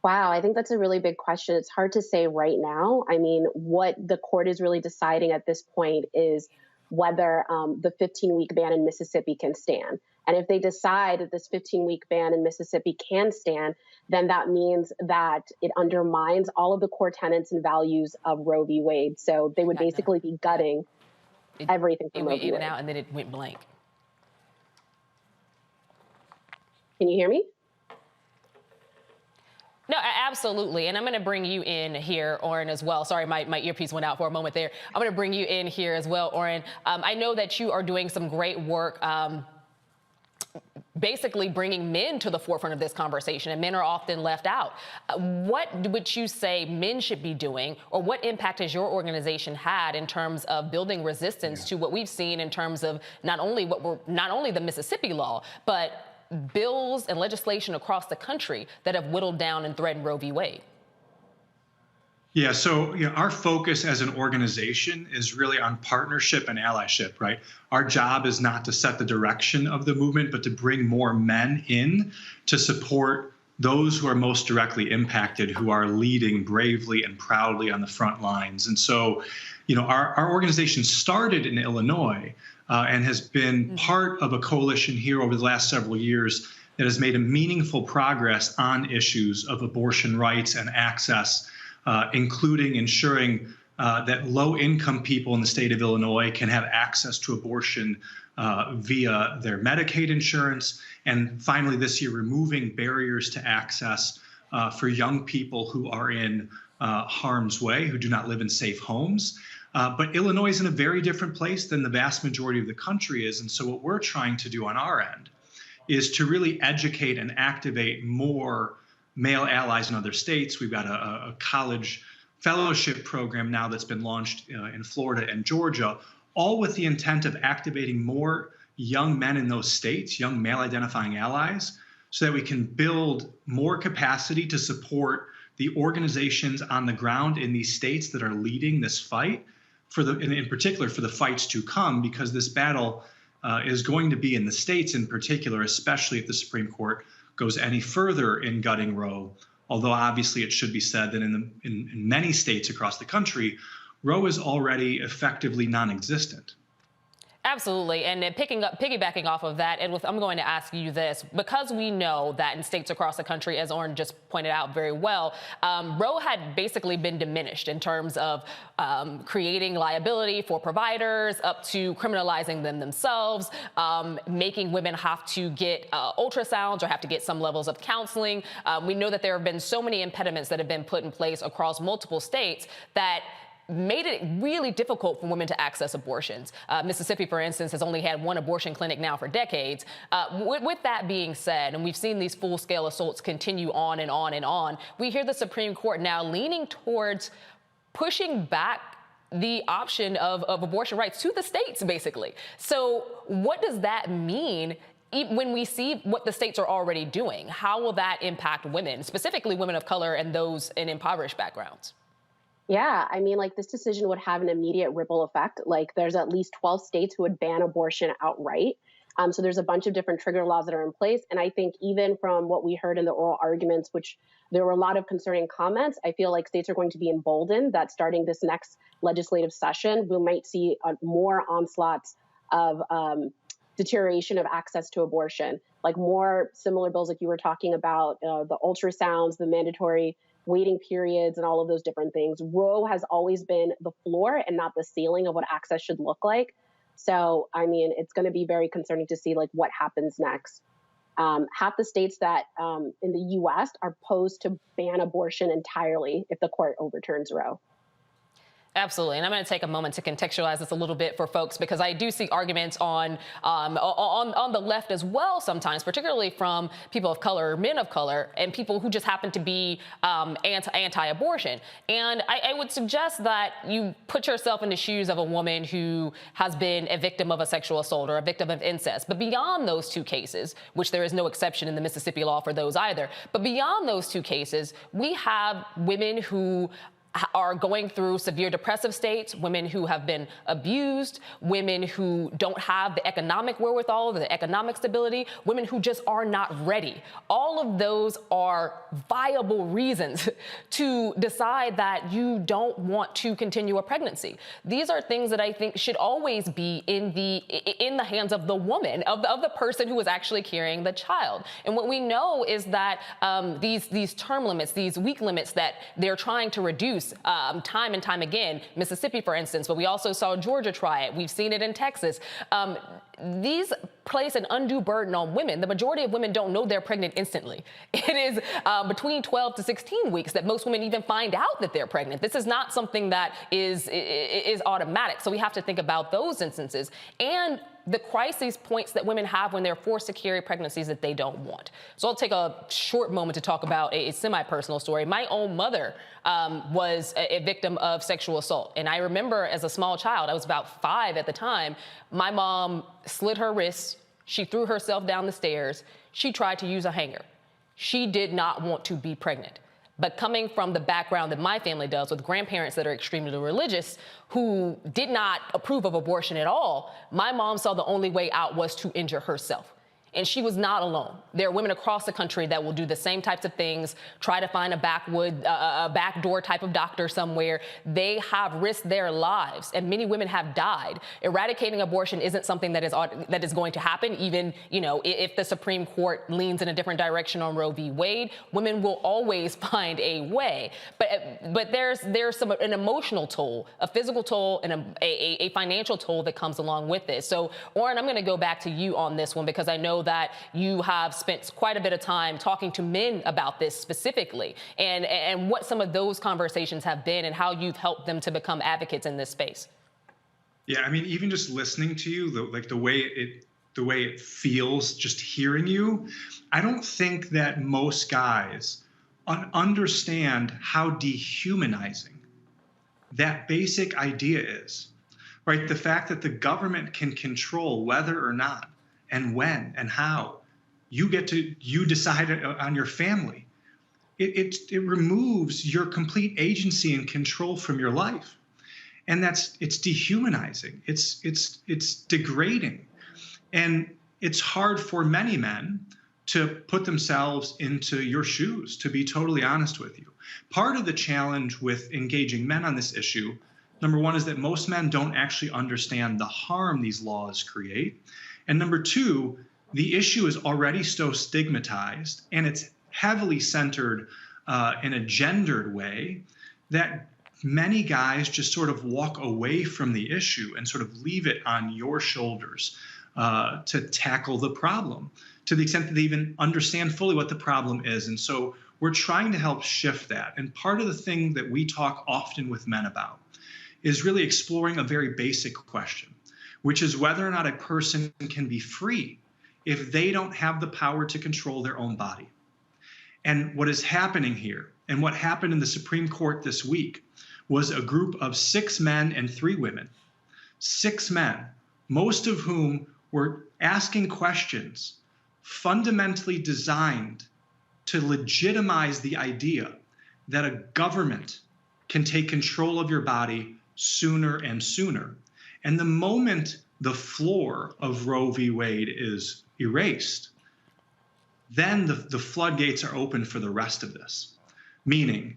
Wow, I think that's a really big question. It's hard to say right now. I mean, what the court is really deciding at this point is whether the 15-week ban in Mississippi can stand. And if they decide that this 15-week ban in Mississippi can stand, then that means that it undermines all of the core tenets and values of Roe v. Wade. So they would basically be gutting everything from Roe v. Wade. It went out and then it went blank. Can you hear me? No, absolutely. And I'm going to bring you in here, Oren, as well. Sorry, my earpiece went out for a moment there. I'm going to bring you in here as well, Oren. I know that you are doing some great work basically bringing men to the forefront of this conversation, and men are often left out. What would you say men should be doing, or what impact has your organization had in terms of building resistance to what we've seen in terms of not only the Mississippi law, but bills and legislation across the country that have whittled down and threatened Roe v. Wade? Yeah, so our focus as an organization is really on partnership and allyship, right? Our job is not to set the direction of the movement, but to bring more men in to support those who are most directly impacted, who are leading bravely and proudly on the front lines. And so, our organization started in Illinois and has been part of a coalition here over the last several years that has made a meaningful progress on issues of abortion rights and access, including ensuring that low-income people in the state of Illinois can have access to abortion via their Medicaid insurance. And finally, this year, removing barriers to access for young people who are in harm's way, who do not live in safe homes. But Illinois is in a very different place than the vast majority of the country is. And so what we're trying to do on our end is to really educate and activate more male allies in other states. We've got a college fellowship program now that's been launched in Florida and Georgia, all with the intent of activating more young men in those states, young male identifying allies, so that we can build more capacity to support the organizations on the ground in these states that are leading this fight, in particular for the fights to come, because this battle is going to be in the states in particular, especially if the Supreme Court goes any further in gutting Roe. Although obviously it should be said that in many states across the country, Roe is already effectively non-existent. Absolutely. And then piggybacking off of that, and I'm going to ask you this, because we know that in states across the country, as Oren just pointed out very well, Roe had basically been diminished in terms of creating liability for providers, up to criminalizing them themselves, making women have to get ultrasounds or have to get some levels of counseling. We know that there have been so many impediments that have been put in place across multiple states that made it really difficult for women to access abortions. Mississippi, for instance, has only had one abortion clinic now for decades. With that being said, and we've seen these full-scale assaults continue on and on and on, we hear the Supreme Court now leaning towards pushing back the option of abortion rights to the states, basically. So what does that mean when we see what the states are already doing? How will that impact women, specifically women of color and those in impoverished backgrounds? Yeah, I mean, this decision would have an immediate ripple effect. There's at least 12 states who would ban abortion outright. So there's a bunch of different trigger laws that are in place. And I think even from what we heard in the oral arguments, which there were a lot of concerning comments, I feel like states are going to be emboldened that starting this next legislative session, we might see more onslaughts of deterioration of access to abortion, more similar bills like you were talking about, the ultrasounds, the mandatory waiting periods, and all of those different things. Roe has always been the floor and not the ceiling of what access should look like. So, I mean, it's going to be very concerning to see what happens next. Half the states that in the U.S. are posed to ban abortion entirely if the court overturns Roe. Absolutely, and I'm going to take a moment to contextualize this a little bit for folks, because I do see arguments on the left as well sometimes, particularly from people of color, men of color, and people who just happen to be anti-abortion. And I would suggest that you put yourself in the shoes of a woman who has been a victim of a sexual assault or a victim of incest. But beyond those two cases, which there is no exception in the Mississippi law for those either, but beyond those two cases, we have women who are going through severe depressive states, women who have been abused, women who don't have the economic wherewithal, the economic stability, women who just are not ready. All of those are viable reasons to decide that you don't want to continue a pregnancy. These are things that I think should always be in the hands of the woman, of the person who is actually carrying the child. And what we know is that these term limits, these week limits that they're trying to reduce time and time again, Mississippi, for instance, but we also saw Georgia try it. We've seen it in Texas. These place an undue burden on women. The majority of women don't know they're pregnant instantly. It is between 12 to 16 weeks that most women even find out that they're pregnant. This is not something that is automatic. So we have to think about those instances and the crisis points that women have when they're forced to carry pregnancies that they don't want. So I'll take a short moment to talk about a semi-personal story. My own mother was a victim of sexual assault. And I remember as a small child, I was about 5 at the time, my mom slit her wrists. She threw herself down the stairs. She tried to use a hanger. She did not want to be pregnant. But coming from the background that my family does, with grandparents that are extremely religious who did not approve of abortion at all, my mom saw the only way out was to injure herself. And she was not alone. There are women across the country that will do the same types of things, try to find a backdoor type of doctor somewhere. They have risked their lives, and many women have died. Eradicating abortion isn't something that is going to happen, even if the Supreme Court leans in a different direction on Roe v. Wade. Women will always find a way. But there's an emotional toll, a physical toll, and a financial toll that comes along with this. So, Oren, I'm going to go back to you on this one, because I know that you have spent quite a bit of time talking to men about this specifically, and what some of those conversations have been and how you've helped them to become advocates in this space. Yeah, I mean, even just listening to you, the way it feels just hearing you, I don't think that most guys understand how dehumanizing that basic idea is, right? The fact that the government can control whether or not and when and how you decide on your family. It removes your complete agency and control from your life. And it's dehumanizing. It's degrading. And it's hard for many men to put themselves into your shoes, to be totally honest with you. Part of the challenge with engaging men on this issue, number one, is that most men don't actually understand the harm these laws create. And number two, the issue is already so stigmatized, and it's heavily centered in a gendered way, that many guys just sort of walk away from the issue and sort of leave it on your shoulders to tackle the problem, to the extent that they even understand fully what the problem is. And so we're trying to help shift that. And part of the thing that we talk often with men about is really exploring a very basic question, which is whether or not a person can be free if they don't have the power to control their own body. And what is happening here, and what happened in the Supreme Court this week, was a group of 6 men and 3 women, 6 men, most of whom were asking questions fundamentally designed to legitimize the idea that a government can take control of your body sooner and sooner. And the moment the floor of Roe v. Wade is erased, then the floodgates are open for the rest of this. Meaning,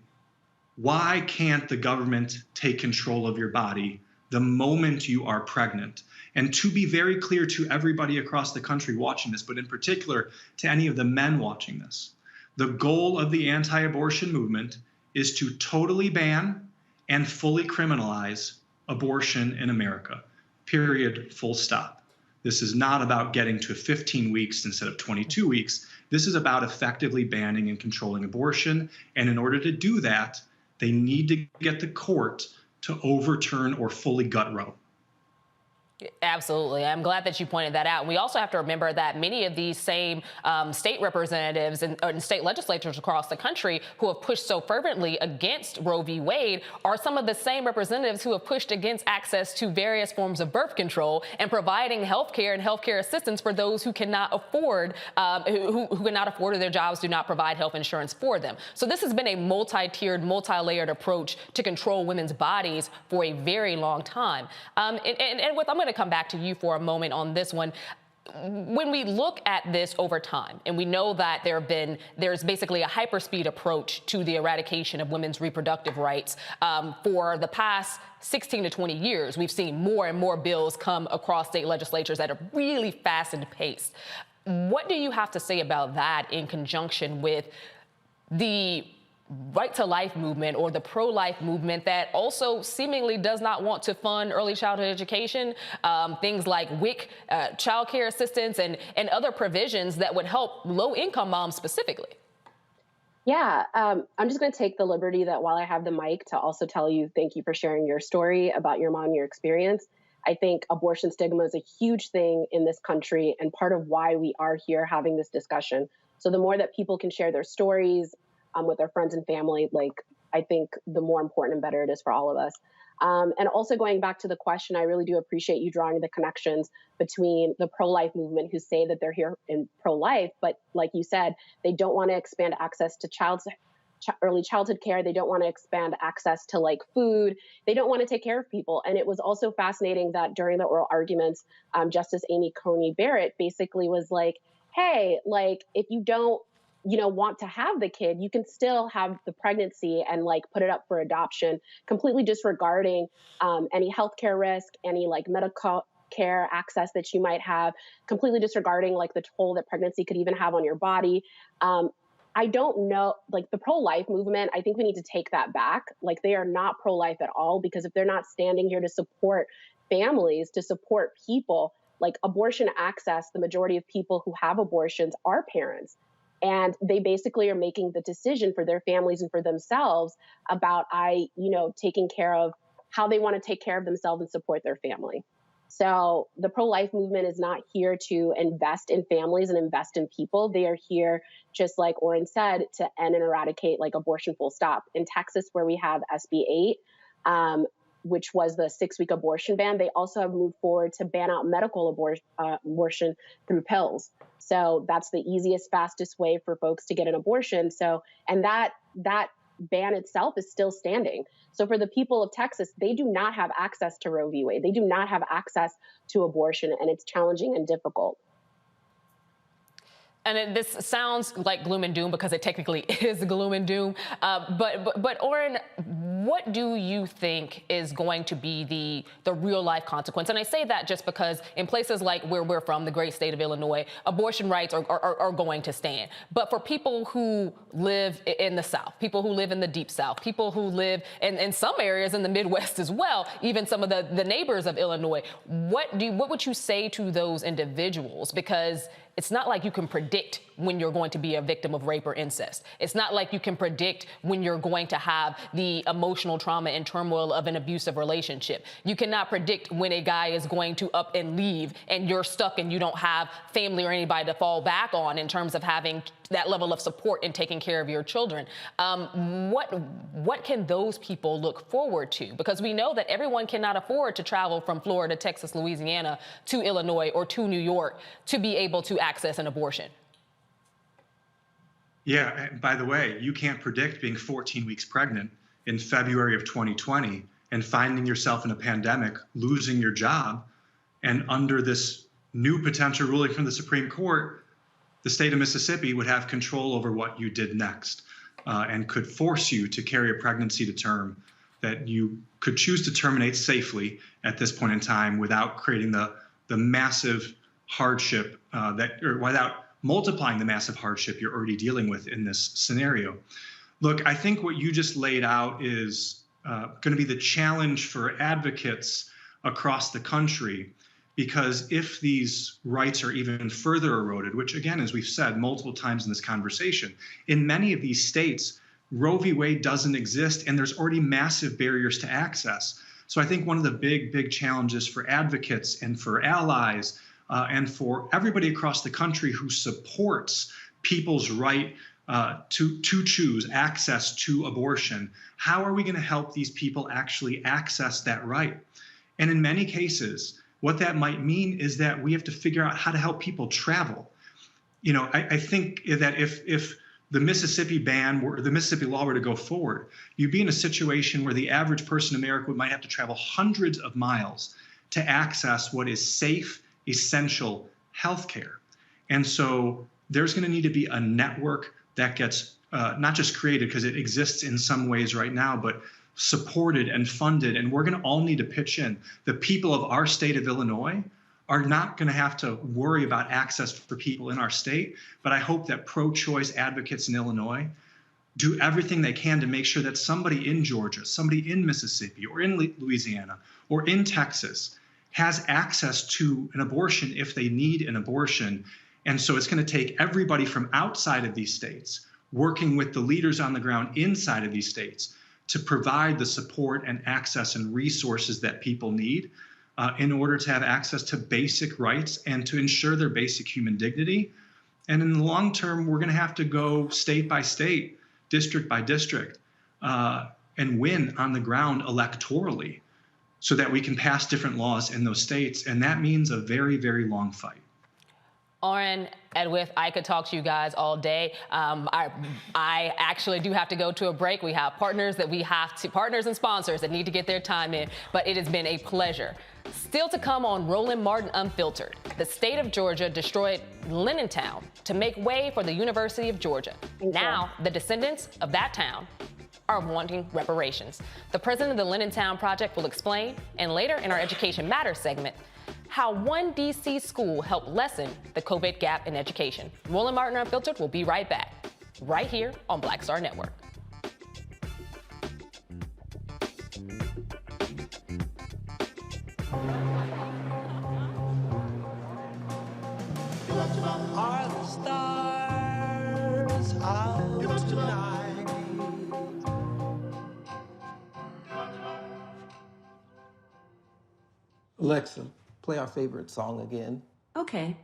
why can't the government take control of your body the moment you are pregnant? And to be very clear to everybody across the country watching this, but in particular to any of the men watching this, the goal of the anti-abortion movement is to totally ban and fully criminalize abortion in America. Period. Full stop. This is not about getting to 15 weeks instead of 22 weeks. This is about effectively banning and controlling abortion. And in order to do that, they need to get the court to overturn or fully gut roe. Absolutely. I'm glad that you pointed that out. We also have to remember that many of these same state representatives and state legislatures across the country who have pushed so fervently against Roe v. Wade are some of the same representatives who have pushed against access to various forms of birth control and providing health care and health care assistance for those who cannot afford, who cannot afford, or their jobs do not provide health insurance for them. So this has been a multi-tiered, multi-layered approach to control women's bodies for a very long time. I'm going to come back to you for a moment on this one. When we look at this over time, and we know that there's basically a hyperspeed approach to the eradication of women's reproductive rights for the past 16 to 20 years, we've seen more and more bills come across state legislatures at a really fastened pace. What do you have to say about that in conjunction with the right to life movement or the pro-life movement that also seemingly does not want to fund early childhood education, things like WIC, child care assistance, and other provisions that would help low-income moms specifically? Yeah, I'm just going to take the liberty that while I have the mic to also tell you, thank you for sharing your story about your mom, your experience. I think abortion stigma is a huge thing in this country and part of why we are here having this discussion. So the more that people can share their stories with their friends and family, I think the more important and better it is for all of us. And also going back to the question, I really do appreciate you drawing the connections between the pro-life movement who say that they're here in pro-life, but like you said, they don't want to expand access to early childhood care. They don't want to expand access to food. They don't want to take care of people. And it was also fascinating that during the oral arguments, Justice Amy Coney Barrett basically was like, hey, if you don't want to have the kid, you can still have the pregnancy and put it up for adoption, completely disregarding any healthcare risk, any medical care access that you might have, completely disregarding the toll that pregnancy could even have on your body. I don't know, the pro-life movement, I think we need to take that back. They are not pro-life at all, because if they're not standing here to support families, to support people, abortion access, the majority of people who have abortions are parents. And they basically are making the decision for their families and for themselves about, taking care of how they want to take care of themselves and support their family. So the pro-life movement is not here to invest in families and invest in people. They are here, just like Oren said, to end and eradicate abortion full stop. In Texas, where we have SB 8, which was the 6-week abortion ban, they also have moved forward to ban out medical abortion through pills. So that's the easiest, fastest way for folks to get an abortion. So, and that ban itself is still standing. So for the people of Texas, they do not have access to Roe v. Wade. They do not have access to abortion, and it's challenging and difficult. And this sounds like gloom and doom because it technically is gloom and doom. But Oren, what do you think is going to be the real life consequence? And I say that just because in places like where we're from, the great state of Illinois, abortion rights are going to stand. But for people who live in the South, people who live in the Deep South, people who live in some areas in the Midwest as well, even some of the neighbors of Illinois, what would you say to those individuals? Because it's not like you can predict when you're going to be a victim of rape or incest. It's not like you can predict when you're going to have the emotional trauma and turmoil of an abusive relationship. You cannot predict when a guy is going to up and leave and you're stuck and you don't have family or anybody to fall back on in terms of having that level of support and taking care of your children. What can those people look forward to? Because we know that everyone cannot afford to travel from Florida, Texas, Louisiana to Illinois or to New York to be able to access an abortion. Yeah, by the way, you can't predict being 14 weeks pregnant in February of 2020 and finding yourself in a pandemic, losing your job, and under this new potential ruling from the Supreme Court, the state of Mississippi would have control over what you did next and could force you to carry a pregnancy to term that you could choose to terminate safely at this point in time without creating the massive hardship or without multiplying the massive hardship you're already dealing with in this scenario. Look, I think what you just laid out is going to be the challenge for advocates across the country, because if these rights are even further eroded, which again, as we've said multiple times in this conversation, in many of these states, Roe v. Wade doesn't exist, and there's already massive barriers to access. So I think one of the big challenges for advocates and for allies and for everybody across the country who supports people's right to choose access to abortion, how are we going to help these people actually access that right? And in many cases, what that might mean is that we have to figure out how to help people travel. You know, I think that if the Mississippi the Mississippi law were to go forward, you'd be in a situation where the average person in America might have to travel hundreds of miles to access what is safe, essential health care. And so there's going to need to be a network that gets not just created, because it exists in some ways right now, but supported and funded. And we're going to all need to pitch in. The people of our state of Illinois are not going to have to worry about access for people in our state. But I hope that pro-choice advocates in Illinois do everything they can to make sure that somebody in Georgia, somebody in Mississippi, or in Louisiana, or in Texas has access to an abortion if they need an abortion. And so it's going to take everybody from outside of these states working with the leaders on the ground inside of these states to provide the support and access and resources that people need in order to have access to basic rights and to ensure their basic human dignity. And in the long term, we're going to have to go state by state, district by district, and win on the ground electorally so that we can pass different laws in those states. And that means a very, very long fight. Oren, Edwith, I could talk to you guys all day. I actually do have to go to a break. We have partners and sponsors that need to get their time in, but it has been a pleasure. Still to come on Roland Martin Unfiltered, the state of Georgia destroyed Lenintown to make way for the University of Georgia. Now, the descendants of that town are wanting reparations. The president of the Lenintown Project will explain, and later in our Education Matters segment, how one D.C. school helped lessen the COVID gap in education. Roland Martin Unfiltered will be right back, right here on Black Star Network. Are the stars out tonight? Alexa, play our favorite song again. Okay.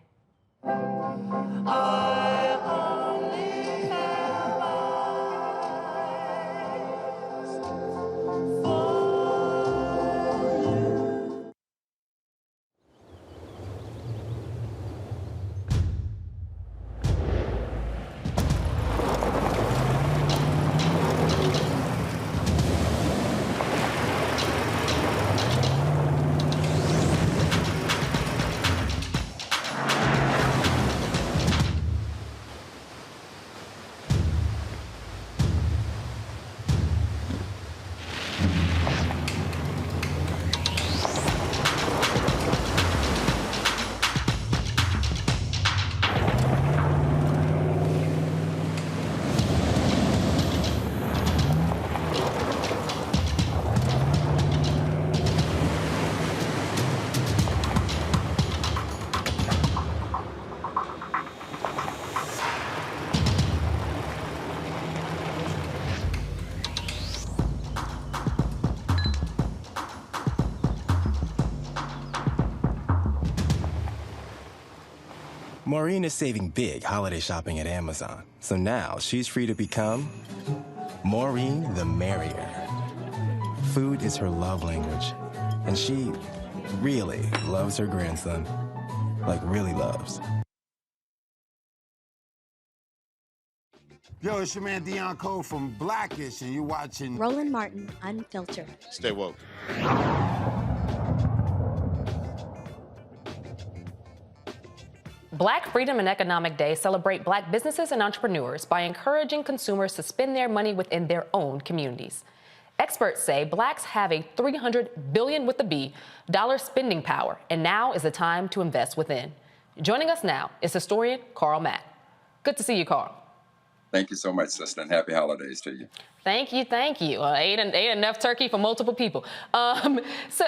Maureen is saving big holiday shopping at Amazon, so now she's free to become Maureen the Merrier. Food is her love language, and she really loves her grandson. Like, really loves. Yo, it's your man Dion Cole from Blackish, and you're watching Roland Martin Unfiltered. Stay woke. Black Freedom and Economic Day celebrate Black businesses and entrepreneurs by encouraging consumers to spend their money within their own communities. Experts say Blacks have a $300 billion with a B dollar spending power, and now is the time to invest within. Joining us now is historian Carl Mack. Good to see you, Carl. Thank you so much, sister, and happy holidays to you. Thank you, thank you. Ate enough turkey for multiple people. So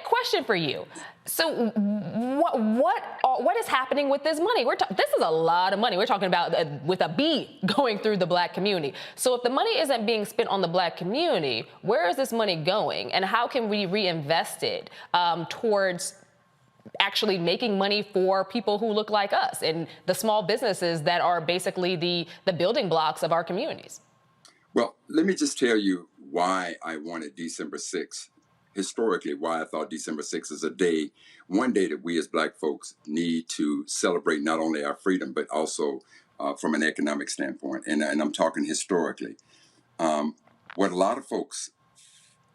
question for you. So what is happening with this money? This is a lot of money. We're talking about with a B going through the Black community. So if the money isn't being spent on the Black community, where is this money going, and how can we reinvest it towards actually making money for people who look like us and the small businesses that are basically the building blocks of our communities? Well, let me just tell you why I wanted December 6th. Historically, why I thought December 6th is one day that we as Black folks need to celebrate not only our freedom, but also from an economic standpoint. And I'm talking historically. What a lot of folks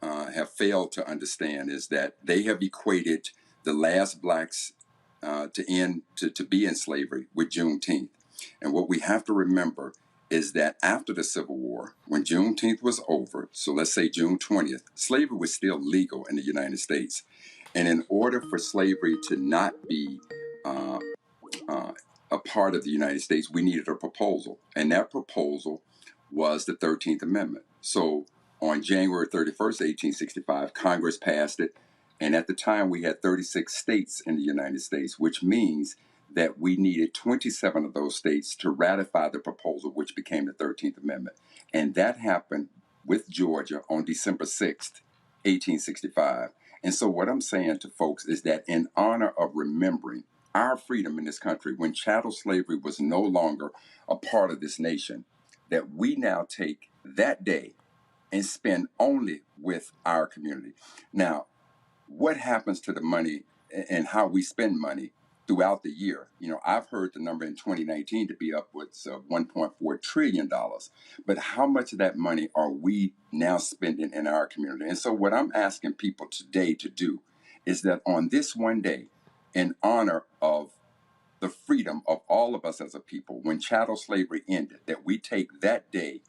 have failed to understand is that they have equated the last Blacks to be in slavery with Juneteenth. And what we have to remember is that after the Civil War, when Juneteenth was over, so let's say June 20th, slavery was still legal in the United States. And in order for slavery to not be a part of the United States, we needed a proposal. And that proposal was the 13th Amendment. So on January 31st, 1865, Congress passed it. And at the time, we had 36 states in the United States, which means that we needed 27 of those states to ratify the proposal, which became the 13th Amendment. And that happened with Georgia on December 6th, 1865. And so what I'm saying to folks is that in honor of remembering our freedom in this country, when chattel slavery was no longer a part of this nation, that we now take that day and spend only with our community. Now, what happens to the money and how we spend money throughout the year? You know, I've heard the number in 2019 to be upwards of $1.4 trillion. But how much of that money are we now spending in our community? And so what I'm asking people today to do is that on this one day, in honor of the freedom of all of us as a people, when chattel slavery ended, that we take that day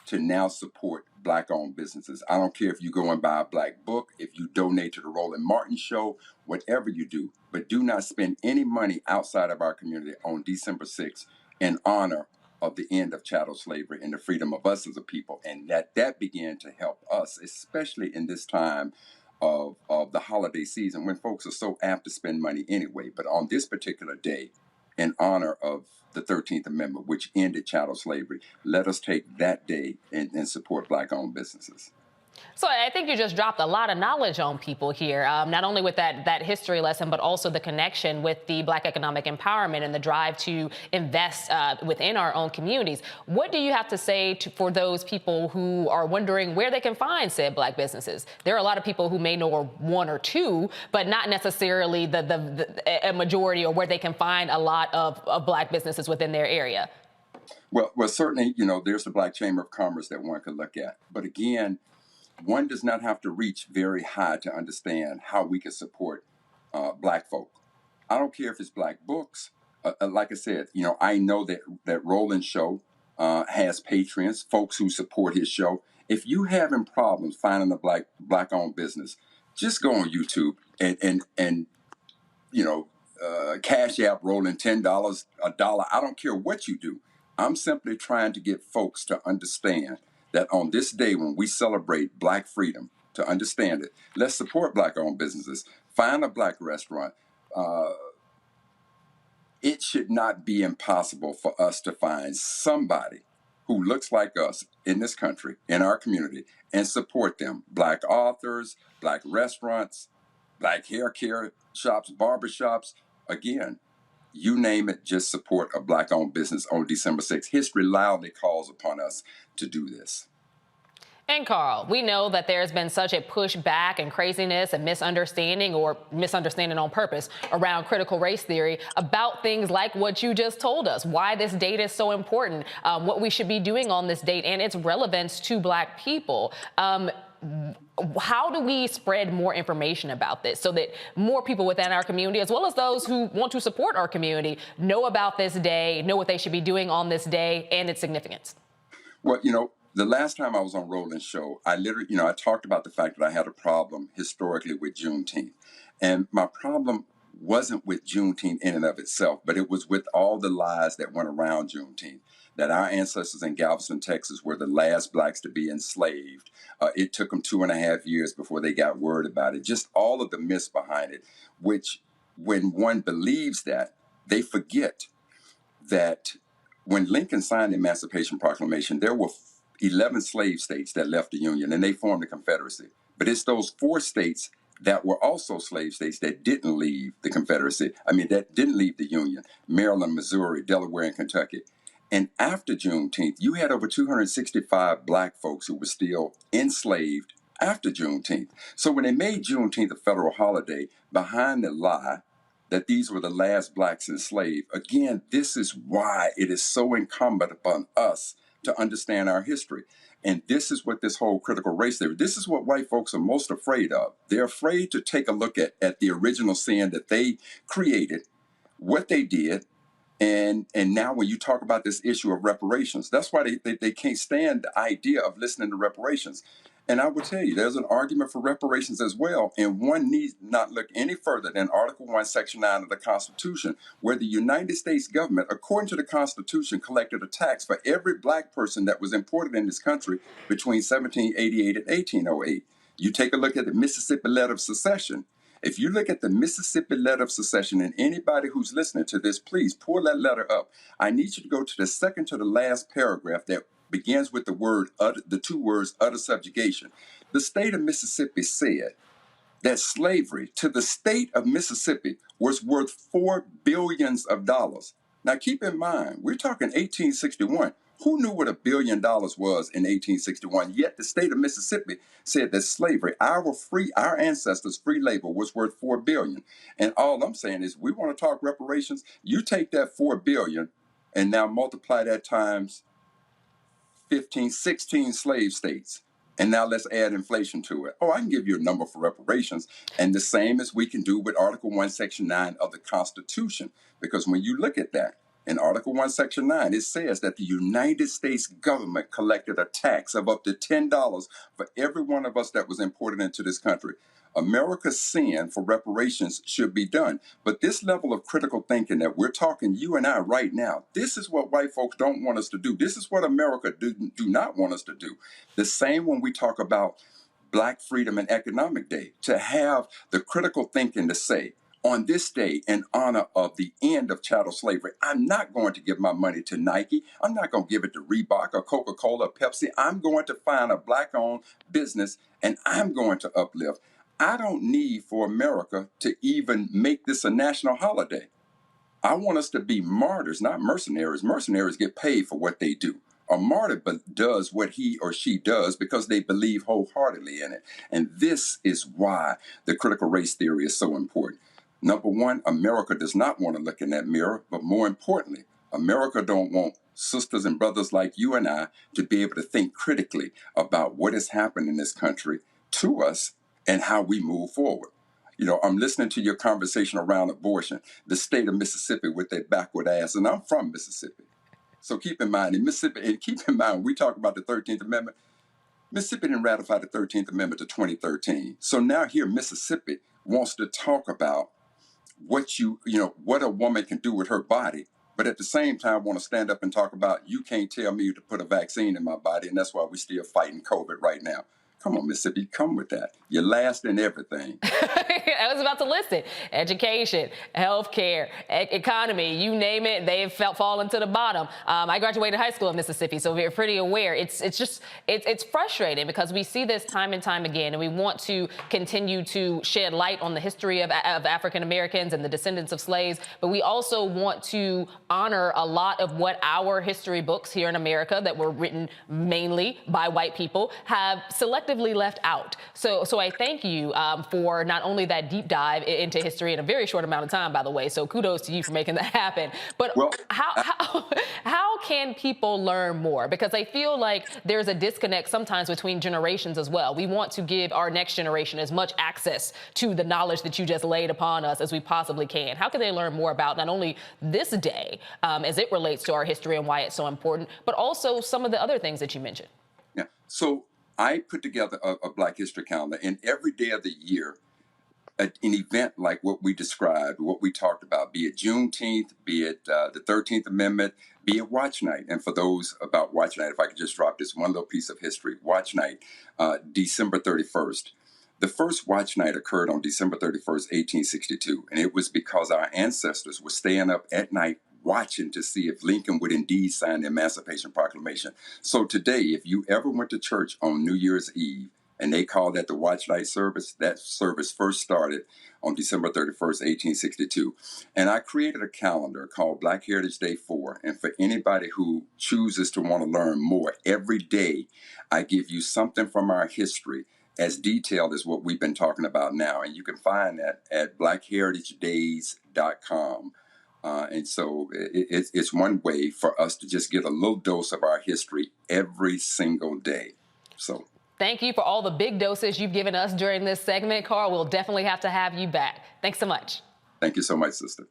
to now support Black-owned businesses. I don't care if you go and buy a Black book, if you donate to the Roland Martin Show, whatever you do, but do not spend any money outside of our community on December 6th in honor of the end of chattel slavery and the freedom of us as a people. And that began to help us, especially in this time of the holiday season when folks are so apt to spend money anyway. But on this particular day, in honor of the 13th Amendment, which ended chattel slavery, let us take that day and support Black-owned businesses. So I think you just dropped a lot of knowledge on people here, not only with that history lesson, but also the connection with the Black economic empowerment and the drive to invest within our own communities. What do you have to say for those people who are wondering where they can find said Black businesses? There are a lot of people who may know one or two, but not necessarily a majority, or where they can find a lot of Black businesses within their area. Well, certainly, you know, there's the Black Chamber of Commerce that one could look at. But again, one does not have to reach very high to understand how we can support Black folk. I don't care if it's Black books. Like I said, you know, I know that Roland Show has patrons, folks who support his show. If you having problems finding a Black-owned business, just go on YouTube and you know, Cash App Roland $10, $1. I don't care what you do. I'm simply trying to get folks to understand that on this day when we celebrate Black freedom, to understand it, let's support Black-owned businesses. Find a Black restaurant. It should not be impossible for us to find somebody who looks like us in this country, in our community, and support them. Black authors, Black restaurants, Black hair care shops, barbershops. Again, you name it, just support a Black-owned business on December 6th. History loudly calls upon us to do this. And Carl, we know that there's been such a pushback and craziness and misunderstanding, or misunderstanding on purpose, around critical race theory about things like what you just told us, why this date is so important, what we should be doing on this date, and its relevance to Black people. How do we spread more information about this so that more people within our community, as well as those who want to support our community, know about this day, know what they should be doing on this day and its significance? Well, you know, the last time I was on Roland's show, I literally, you know, I talked about the fact that I had a problem historically with Juneteenth. And my problem wasn't with Juneteenth in and of itself, but it was with all the lies that went around Juneteenth. That our ancestors in Galveston, Texas, were the last blacks to be enslaved. It took them 2.5 years before they got word about it. Just all of the myths behind it, which when one believes that, they forget that when Lincoln signed the Emancipation Proclamation, there were 11 slave states that left the Union, and they formed the Confederacy. But it's those 4 states that were also slave states that didn't leave the Confederacy. That didn't leave the Union: Maryland, Missouri, Delaware, and Kentucky. And after Juneteenth, you had over 265 black folks who were still enslaved after Juneteenth. So when they made Juneteenth a federal holiday, behind the lie that these were the last blacks enslaved, again, this is why it is so incumbent upon us to understand our history. And this is what this whole critical race theory, this is what white folks are most afraid of. They're afraid to take a look at the original sin that they created, what they did. And now when you talk about this issue of reparations, that's why they can't stand the idea of listening to reparations. And I will tell you, there's an argument for reparations as well. And one needs not look any further than Article 1, Section 9 of the Constitution, where the United States government, according to the Constitution, collected a tax for every black person that was imported in this country between 1788 and 1808. You take a look at the Mississippi Letter of Secession. If you look at the Mississippi Letter of Secession, and anybody who's listening to this, please pull that letter up. I need you to go to the second to the last paragraph that begins with the 2 words, utter subjugation. The state of Mississippi said that slavery to the state of Mississippi was worth $4 billion. Now keep in mind, we're talking 1861. Who knew what $1 billion was in 1861? Yet the state of Mississippi said that slavery, our ancestors' free labor, was worth $4 billion. And all I'm saying is, we want to talk reparations. You take that $4 billion and now multiply that times 15, 16 slave states. And now let's add inflation to it. Oh, I can give you a number for reparations. And the same as we can do with Article 1, Section 9 of the Constitution. Because when you look at that, in Article 1, Section 9, it says that the United States government collected a tax of up to $10 for every one of us that was imported into this country. America's sin for reparations should be done. But this level of critical thinking that we're talking, you and I right now, this is what white folks don't want us to do. This is what America do not want us to do. The same when we talk about Black Freedom and Economic Day, to have the critical thinking to say, on this day, in honor of the end of chattel slavery, I'm not going to give my money to Nike. I'm not going to give it to Reebok or Coca-Cola or Pepsi. I'm going to find a black-owned business, and I'm going to uplift. I don't need for America to even make this a national holiday. I want us to be martyrs, not mercenaries. Mercenaries get paid for what they do. A martyr does what he or she does because they believe wholeheartedly in it. And this is why the critical race theory is so important. Number one, America does not want to look in that mirror, but more importantly, America don't want sisters and brothers like you and I to be able to think critically about what has happened in this country to us and how we move forward. You know, I'm listening to your conversation around abortion, the state of Mississippi with their backward ass, and I'm from Mississippi. So keep in mind, in Mississippi, and keep in mind, when we talk about the 13th Amendment, Mississippi didn't ratify the 13th Amendment to 2013. So now here, Mississippi wants to talk about what a woman can do with her body, but at the same time want to stand up and talk about, you can't tell me to put a vaccine in my body, and that's why we're still fighting COVID right now. Come on, Mississippi, come with that. You're last in everything. I was about to list it. Education, healthcare, economy, you name it, they've fallen to the bottom. I graduated high school in Mississippi, so we're pretty aware. It's frustrating because we see this time and time again, and we want to continue to shed light on the history of African Americans and the descendants of slaves, but we also want to honor a lot of what our history books here in America that were written mainly by white people have selectively left out. So I thank you for not only that deep dive into history in a very short amount of time, by the way. So kudos to you for making that happen. But how can people learn more? Because I feel like there's a disconnect sometimes between generations as well. We want to give our next generation as much access to the knowledge that you just laid upon us as we possibly can. How can they learn more about not only this day as it relates to our history and why it's so important, but also some of the other things that you mentioned? Yeah. So I put together a Black History calendar, and every day of the year, an event like what we described, what we talked about, be it Juneteenth, be it the 13th Amendment, be it Watch Night. And for those about Watch Night, if I could just drop this one little piece of history, Watch Night, December 31st. The first Watch Night occurred on December 31st, 1862, and it was because our ancestors were staying up at night watching to see if Lincoln would indeed sign the Emancipation Proclamation. So today, if you ever went to church on New Year's Eve, and they called that the Watch Night service, that service first started on December 31st, 1862. And I created a calendar called Black Heritage Day 4. And for anybody who chooses to want to learn more, every day I give you something from our history as detailed as what we've been talking about now. And you can find that at blackheritagedays.com. And so it's one way for us to just get a little dose of our history every single day. So thank you for all the big doses you've given us during this segment, Carl. We'll definitely have to have you back. Thanks so much. Thank you so much, sister.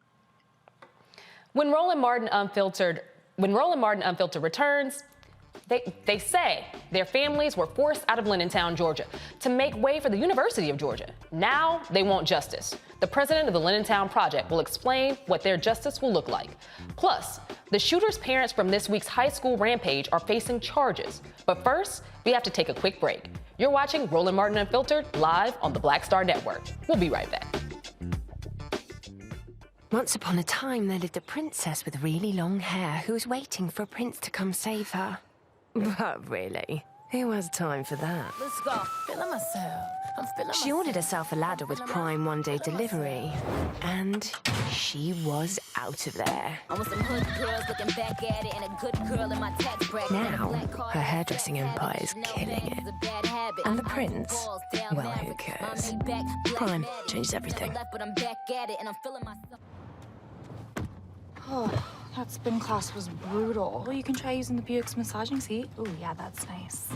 When Roland Martin Unfiltered returns, they say their families were forced out of Lennon Georgia, to make way for the University of Georgia. Now they want justice. The president of the Lennon Project will explain what their justice will look like. Plus, the shooter's parents from this week's high school rampage are facing charges. But first, we have to take a quick break. You're watching Roland Martin Unfiltered live on the Black Star Network. We'll be right back. Once upon a time, there lived a princess with really long hair who was waiting for a prince to come save her. But really, who has time for that? Let's go. Feeling myself. I'm feeling She ordered herself a ladder with Prime one-day delivery, and she was out of there. I want some hood girls looking back at it and a good girl in my tax bracket. Now, her hairdressing empire is killing it. And the prince? Well, who cares? Prime changes everything. Oh, that spin class was brutal. Well, you can try using the Buick's massaging seat. Ooh, yeah, that's nice.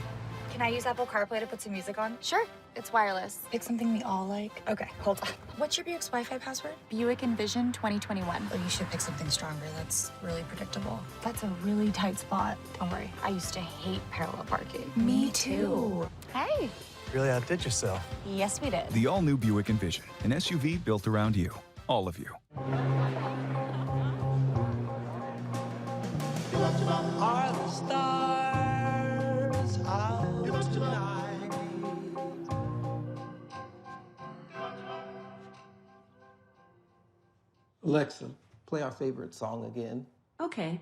Can I use Apple CarPlay to put some music on? Sure, it's wireless. Pick something we all like. Okay, hold on. What's your Buick's Wi-Fi password? Buick Envision 2021. Oh, you should pick something stronger. That's really predictable. That's a really tight spot. Don't worry, I used to hate parallel parking. Me too. Hey. Really outdid yourself. Yes, we did. The all-new Buick Envision, an SUV built around you, all of you. Are the stars out tonight? Alexa, play our favorite song again. Okay.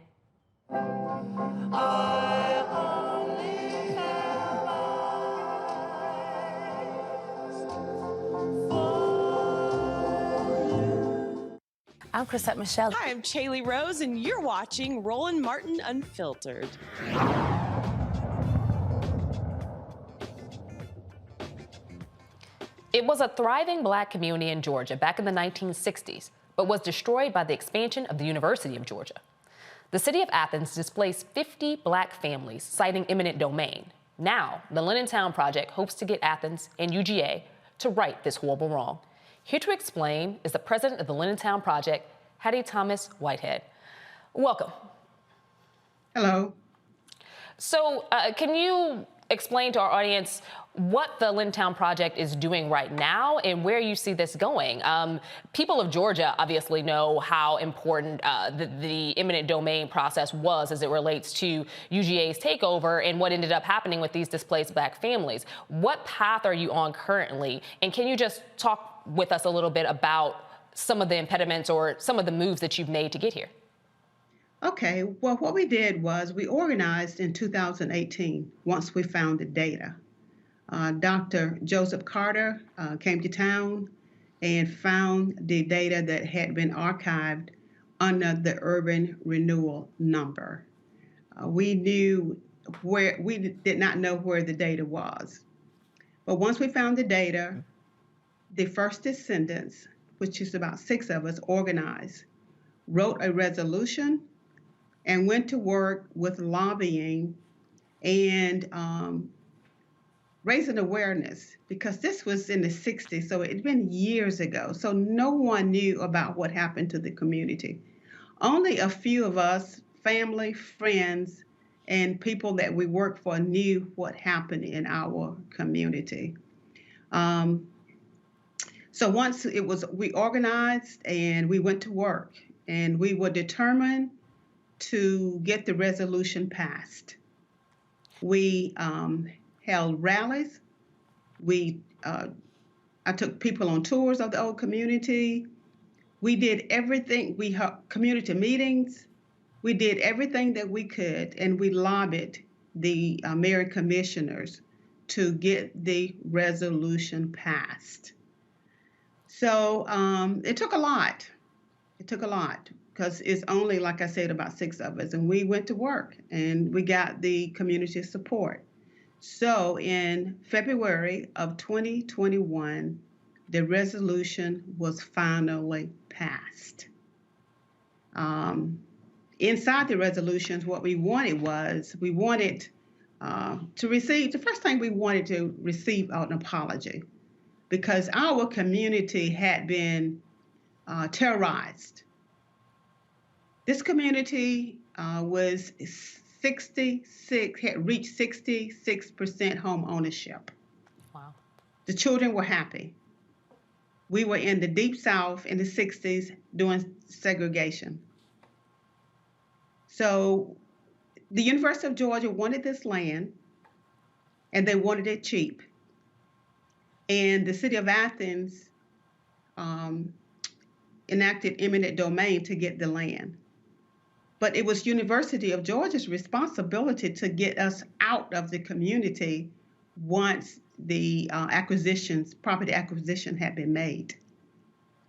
I'm Chrisette Michelle. Hi, I'm Chaley Rose, and you're watching Roland Martin Unfiltered. It was a thriving black community in Georgia back in the 1960s, but was destroyed by the expansion of the University of Georgia. The city of Athens displaced 50 black families, citing eminent domain. Now, the Lennon Project hopes to get Athens and UGA to right this horrible wrong. Here to explain is the president of the Lennon Project, Hattie Thomas Whitehead. Welcome. Hello. So can you explain to our audience what the Lennon Project is doing right now and where you see this going? People of Georgia obviously know how important the eminent domain process was as it relates to UGA's takeover and what ended up happening with these displaced black families. What path are you on currently? And can you just talk with us a little bit about some of the impediments or some of the moves that you've made to get here? Okay, well, what we did was we organized in 2018 once we found the data. Dr. Joseph Carter came to town and found the data that had been archived under the urban renewal number. We did not know where the data was. But once we found the data, the first descendants, which is about 6 of us, organized, wrote a resolution, and went to work with lobbying and raising awareness, because this was in the 60s, so it'd been years ago. So no one knew about what happened to the community. Only a few of us, family, friends, and people that we worked for knew what happened in our community. So once we organized and we went to work, and we were determined to get the resolution passed. We held rallies. I took people on tours of the old community. We did everything. We held community meetings. We did everything that we could, and we lobbied the mayor commissioners to get the resolution passed. So it took a lot. It took a lot because it's only, like I said, about 6 of us, and we went to work and we got the community support. So in February of 2021, the resolution was finally passed. Inside the resolutions, what we wanted to receive, the first thing we wanted to receive an apology, because our community had been terrorized. This community had reached 66% home ownership. Wow. The children were happy. We were in the Deep South in the 60s doing segregation. So the University of Georgia wanted this land, and they wanted it cheap. And the city of Athens enacted eminent domain to get the land. But it was University of Georgia's responsibility to get us out of the community once the property acquisition had been made.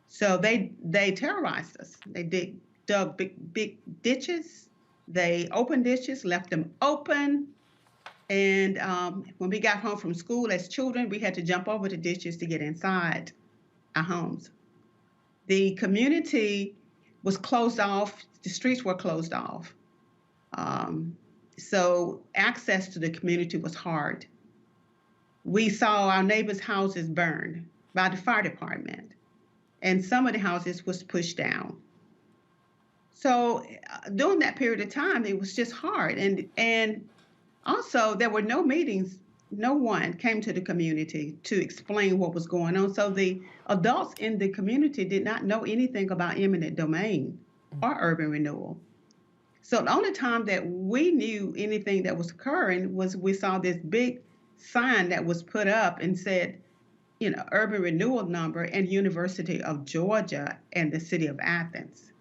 So they terrorized us. They dug big ditches. They opened ditches, left them open. And when we got home from school as children, we had to jump over the ditches to get inside our homes. The community was closed off. The streets were closed off. So access to the community was hard. We saw our neighbors' houses burned by the fire department, and some of the houses was pushed down. So during that period of time, it was just hard. And also, there were no meetings. No one came to the community to explain what was going on. So the adults in the community did not know anything about eminent domain or urban renewal. So the only time that we knew anything that was occurring was we saw this big sign that was put up and said, urban renewal number and University of Georgia and the city of Athens.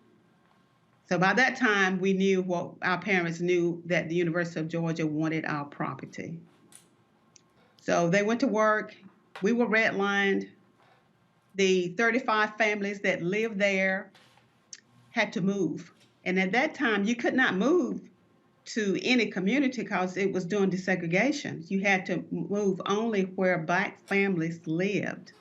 So by that time, we knew our parents knew that the University of Georgia wanted our property. So they went to work. We were redlined. The 35 families that lived there had to move. And at that time, you could not move to any community because it was doing desegregation. You had to move only where Black families lived.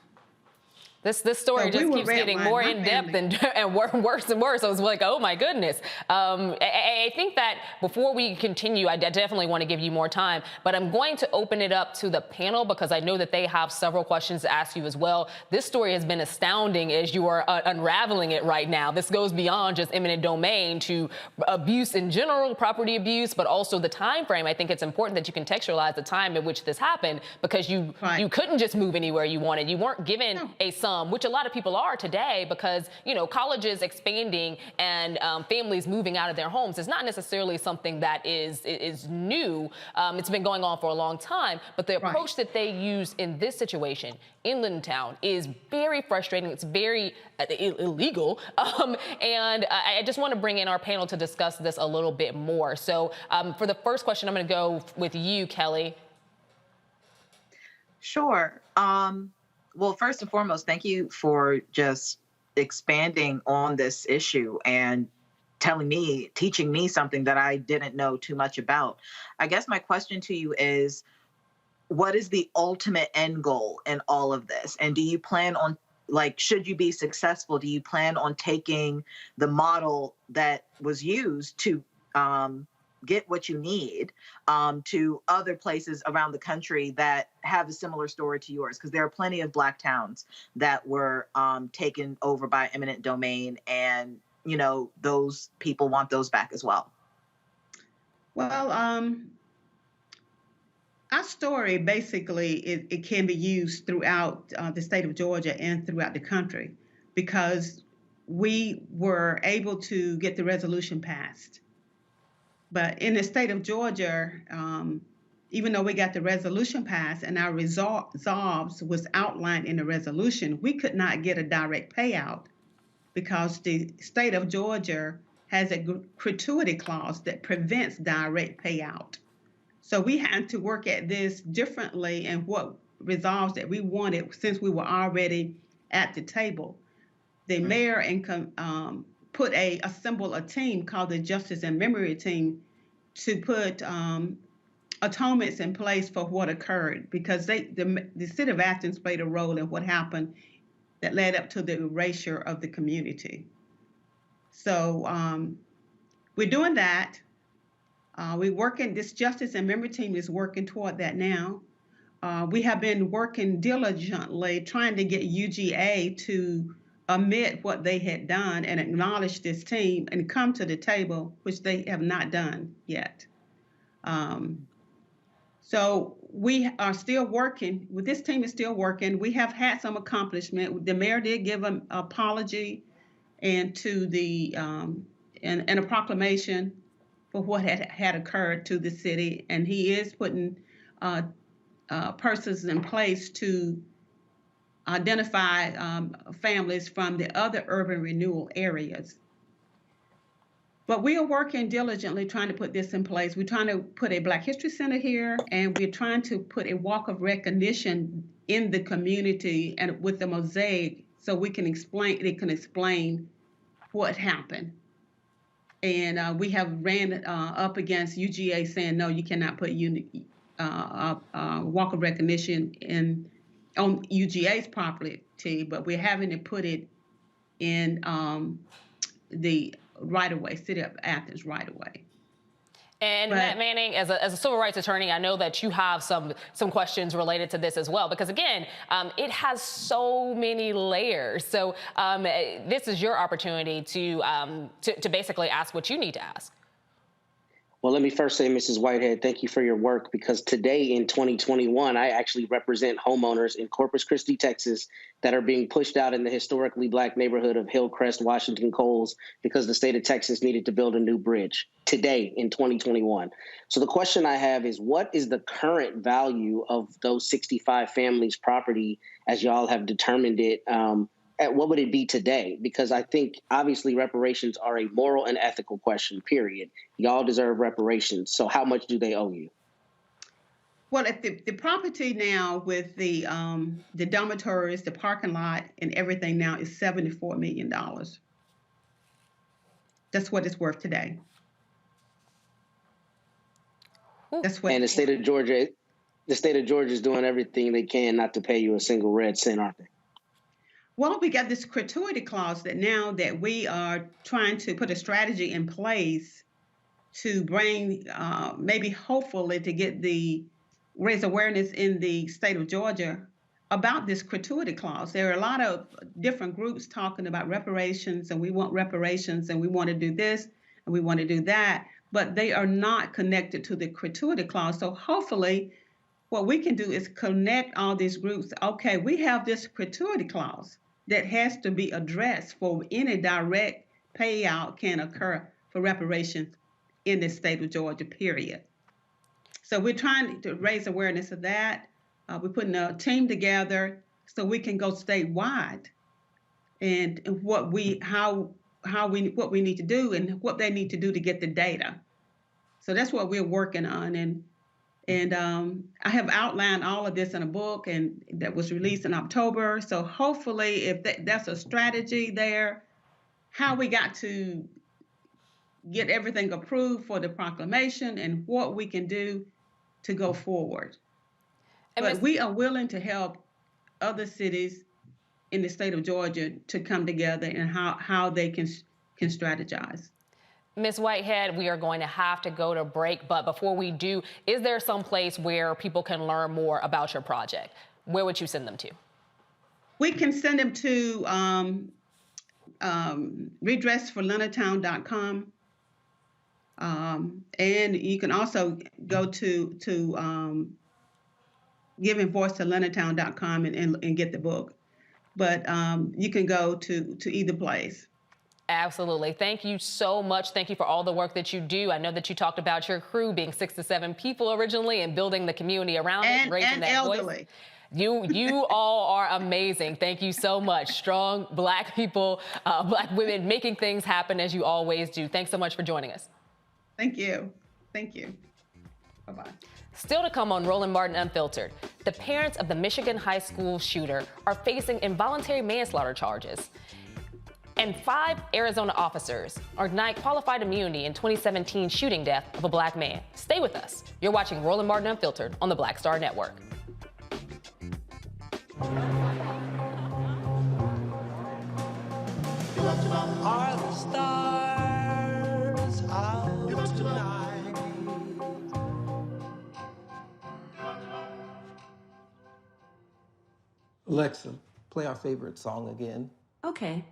This story just keeps getting more in depth and worse and worse. So it's like, oh my goodness. I think that before we continue, I definitely want to give you more time, but I'm going to open it up to the panel because I know that they have several questions to ask you as well. This story has been astounding as you are unraveling it right now. This goes beyond just eminent domain to abuse in general, property abuse, but also the time frame. I think it's important that you contextualize the time in which this happened because you couldn't just move anywhere you wanted. You weren't given a sum, which a lot of people are today because, colleges expanding and families moving out of their homes is not necessarily something that is new. It's been going on for a long time, but the approach that they use in this situation, Inland Town, is very frustrating. It's very illegal. And I just want to bring in our panel to discuss this a little bit more. So for the first question, I'm going to go with you, Kelly. Sure. Well, first and foremost, thank you for just expanding on this issue and teaching me something that I didn't know too much about. I guess my question to you is, what is the ultimate end goal in all of this? And do you plan on, should you be successful, do you plan on taking the model that was used to get what you need to other places around the country that have a similar story to yours? Because there are plenty of Black towns that were taken over by eminent domain, and those people want those back as well. Well, Our story basically it can be used throughout the state of Georgia and throughout the country because we were able to get the resolution passed. But in the state of Georgia, even though we got the resolution passed and our resolves was outlined in the resolution, we could not get a direct payout because the state of Georgia has a gratuity clause that prevents direct payout. So we had to work at this differently and what resolves that we wanted since we were already at the table. The mayor assembled a team called the Justice and Memory Team to put atonements in place for what occurred because the city of Athens played a role in what happened that led up to the erasure of the community. So we're doing that. This Justice and Memory Team is working toward that now. We have been working diligently trying to get UGA to admit what they had done and acknowledge this team and come to the table, which they have not done yet. So we are still working. This team is still working. We have had some accomplishment. The mayor did give an apology and to the and a proclamation for what had occurred to the city, and he is putting persons in place to identify families from the other urban renewal areas. But we are working diligently trying to put this in place. We're trying to put a Black History Center here, and we're trying to put a walk of recognition in the community and with the mosaic so it can explain what happened. And we have ran up against UGA saying, no, you cannot put walk of recognition on UGA's property, but we're having to put it in the right-of-way, City of Athens right-of-way. And Matt Manning, as a civil rights attorney, I know that you have some questions related to this as well, because again, it has so many layers. So this is your opportunity to basically ask what you need to ask. Well, let me first say, Mrs. Whitehead, thank you for your work, because today in 2021, I actually represent homeowners in Corpus Christi, Texas, that are being pushed out in the historically Black neighborhood of Hillcrest, Washington Coles, because the state of Texas needed to build a new bridge today in 2021. So the question I have is, what is the current value of those 65 families' property as y'all have determined it? What would it be today? Because I think obviously reparations are a moral and ethical question, period. Y'all deserve reparations. So how much do they owe you? Well, if the property now with the dormitories, the parking lot and everything now is $74 million. That's what it's worth today. That's what. And the state of Georgia is doing everything they can not to pay you a single red cent, aren't they? Well, we got this gratuity clause that now that we are trying to put a strategy in place to bring, maybe hopefully to raise awareness in the state of Georgia about this gratuity clause. There are a lot of different groups talking about reparations, and we want reparations, and we want to do this, and we want to do that, but they are not connected to the gratuity clause. So hopefully what we can do is connect all these groups. Okay, we have this gratuity clause that has to be addressed for any direct payout can occur for reparations in the state of Georgia, period. So we're trying to raise awareness of that. We're putting a team together so we can go statewide and what we need to do and what they need to do to get the data. So that's what we're working on. And I have outlined all of this in a book and that was released in October. So hopefully if that's a strategy there, how we got to get everything approved for the proclamation and what we can do to go forward. But we are willing to help other cities in the state of Georgia to come together and how they can strategize. Ms. Whitehead, we are going to have to go to break, but before we do, is there some place where people can learn more about your project? Where would you send them to? We can send them to redressforleonardtown.com. And you can also go to giving voice to leonardtown.com and get the book. But you can go to either place. Absolutely. Thank you so much. Thank you for all the work that you do. I know that you talked about your crew being 6 to 7 people originally and building the community around it, raising that elderly. voice. You all are amazing. Thank you so much. Strong Black people, Black women making things happen as you always do. Thanks so much for joining us. Thank you. Thank you. Bye-bye. Still to come on Roland Martin Unfiltered, the parents of the Michigan high school shooter are facing involuntary manslaughter charges. And 5 Arizona officers are denied qualified immunity in 2017 shooting death of a Black man. Stay with us. You're watching Roland Martin Unfiltered on the Black Star Network. Are the stars out tonight? Alexa, play our favorite song again. Okay.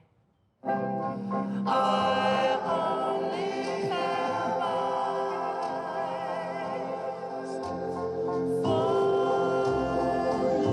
I only have eyes for you.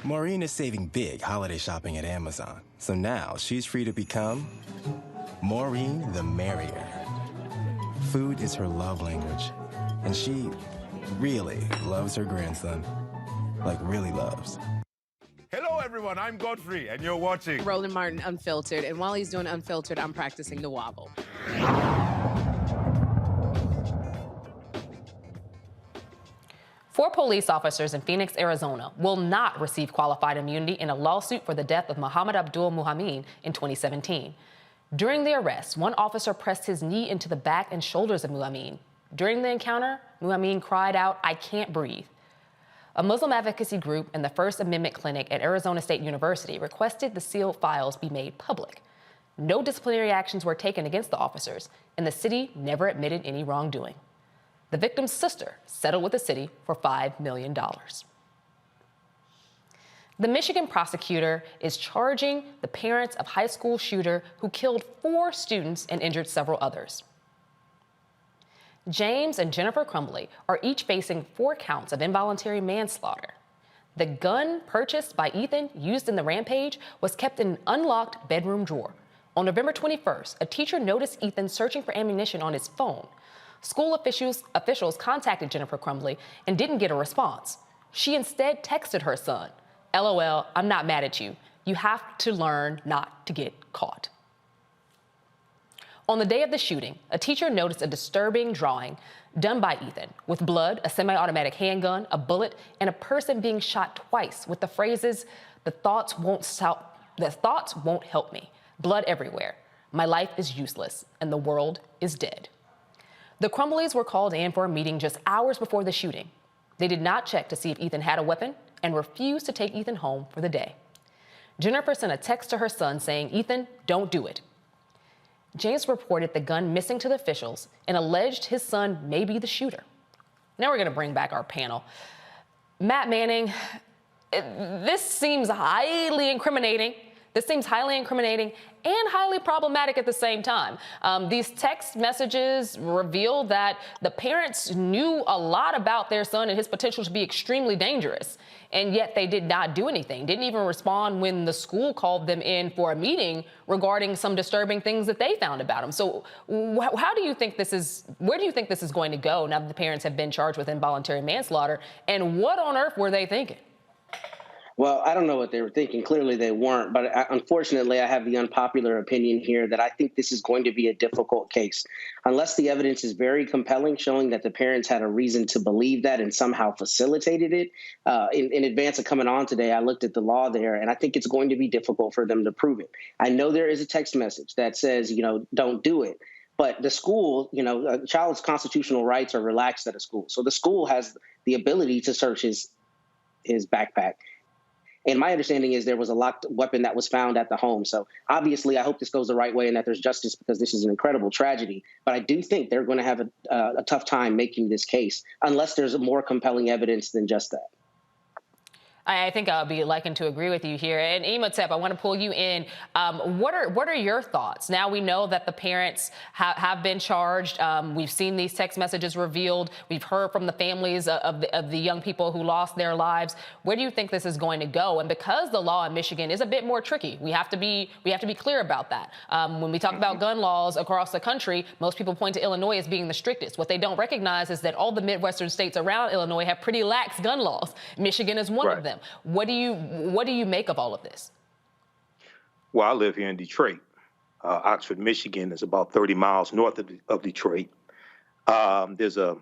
Maureen is saving big holiday shopping at Amazon. So now she's free to become Maureen the Merrier. Food is her love language, and she really loves her grandson. Like, really loves. Hello, everyone. I'm Godfrey, and you're watching Roland Martin Unfiltered. And while he's doing Unfiltered, I'm practicing the wobble. 4 police officers in Phoenix, Arizona will not receive qualified immunity in a lawsuit for the death of Muhammad Abdul Muhammed in 2017. During the arrest, one officer pressed his knee into the back and shoulders of Muhammed. During the encounter, Muhammed cried out, "I can't breathe." A Muslim advocacy group and the First Amendment Clinic at Arizona State University requested the sealed files be made public. No disciplinary actions were taken against the officers, and the city never admitted any wrongdoing. The victim's sister settled with the city for $5 million. The Michigan prosecutor is charging the parents of high school shooter who killed 4 students and injured several others. James and Jennifer Crumbley are each facing 4 counts of involuntary manslaughter. The gun purchased by Ethan used in the rampage was kept in an unlocked bedroom drawer. On November 21st, a teacher noticed Ethan searching for ammunition on his phone. School officials contacted Jennifer Crumbley and didn't get a response. She instead texted her son, "LOL, I'm not mad at you. You have to learn not to get caught." On the day of the shooting, a teacher noticed a disturbing drawing done by Ethan with blood, a semi-automatic handgun, a bullet, and a person being shot twice with the phrases, "The thoughts won't help me. Blood everywhere. My life is useless, and the world is dead." The Crumbleys were called in for a meeting just hours before the shooting. They did not check to see if Ethan had a weapon and refused to take Ethan home for the day. Jennifer sent a text to her son saying, "Ethan, don't do it." James reported the gun missing to the officials and alleged his son may be the shooter. Now we're going to bring back our panel. Matt Manning, this seems highly incriminating This seems highly incriminating and highly problematic at the same time. These text messages reveal that the parents knew a lot about their son and his potential to be extremely dangerous, and yet they did not do anything, didn't even respond when the school called them in for a meeting regarding some disturbing things that they found about him. So how do you think this is, where do you think this is going to go now that the parents have been charged with involuntary manslaughter, and what on earth were they thinking? Well, I don't know what they were thinking. Clearly they weren't. But unfortunately, I have the unpopular opinion here that I think this is going to be a difficult case. Unless the evidence is very compelling, showing that the parents had a reason to believe that and somehow facilitated it. In advance of coming on today, I looked at the law there, and I think it's going to be difficult for them to prove it. I know there is a text message that says, don't do it. But the school, a child's constitutional rights are relaxed at a school. So the school has the ability to search his backpack. And my understanding is there was a locked weapon that was found at the home. So obviously, I hope this goes the right way and that there's justice, because this is an incredible tragedy. But I do think they're going to have a tough time making this case unless there's more compelling evidence than just that. I think I'll be liking to agree with you here. And Imhotep, I want to pull you in. What are your thoughts? Now we know that the parents have been charged. We've seen these text messages revealed. We've heard from the families of the young people who lost their lives. Where do you think this is going to go? And because the law in Michigan is a bit more tricky, we have to be clear about that. When we talk about gun laws across the country, most people point to Illinois as being the strictest. What they don't recognize is that all the Midwestern states around Illinois have pretty lax gun laws. Michigan is one of them. What do you make of all of this? Well, I live here in Detroit. Oxford, Michigan is about 30 miles north of Detroit. There's a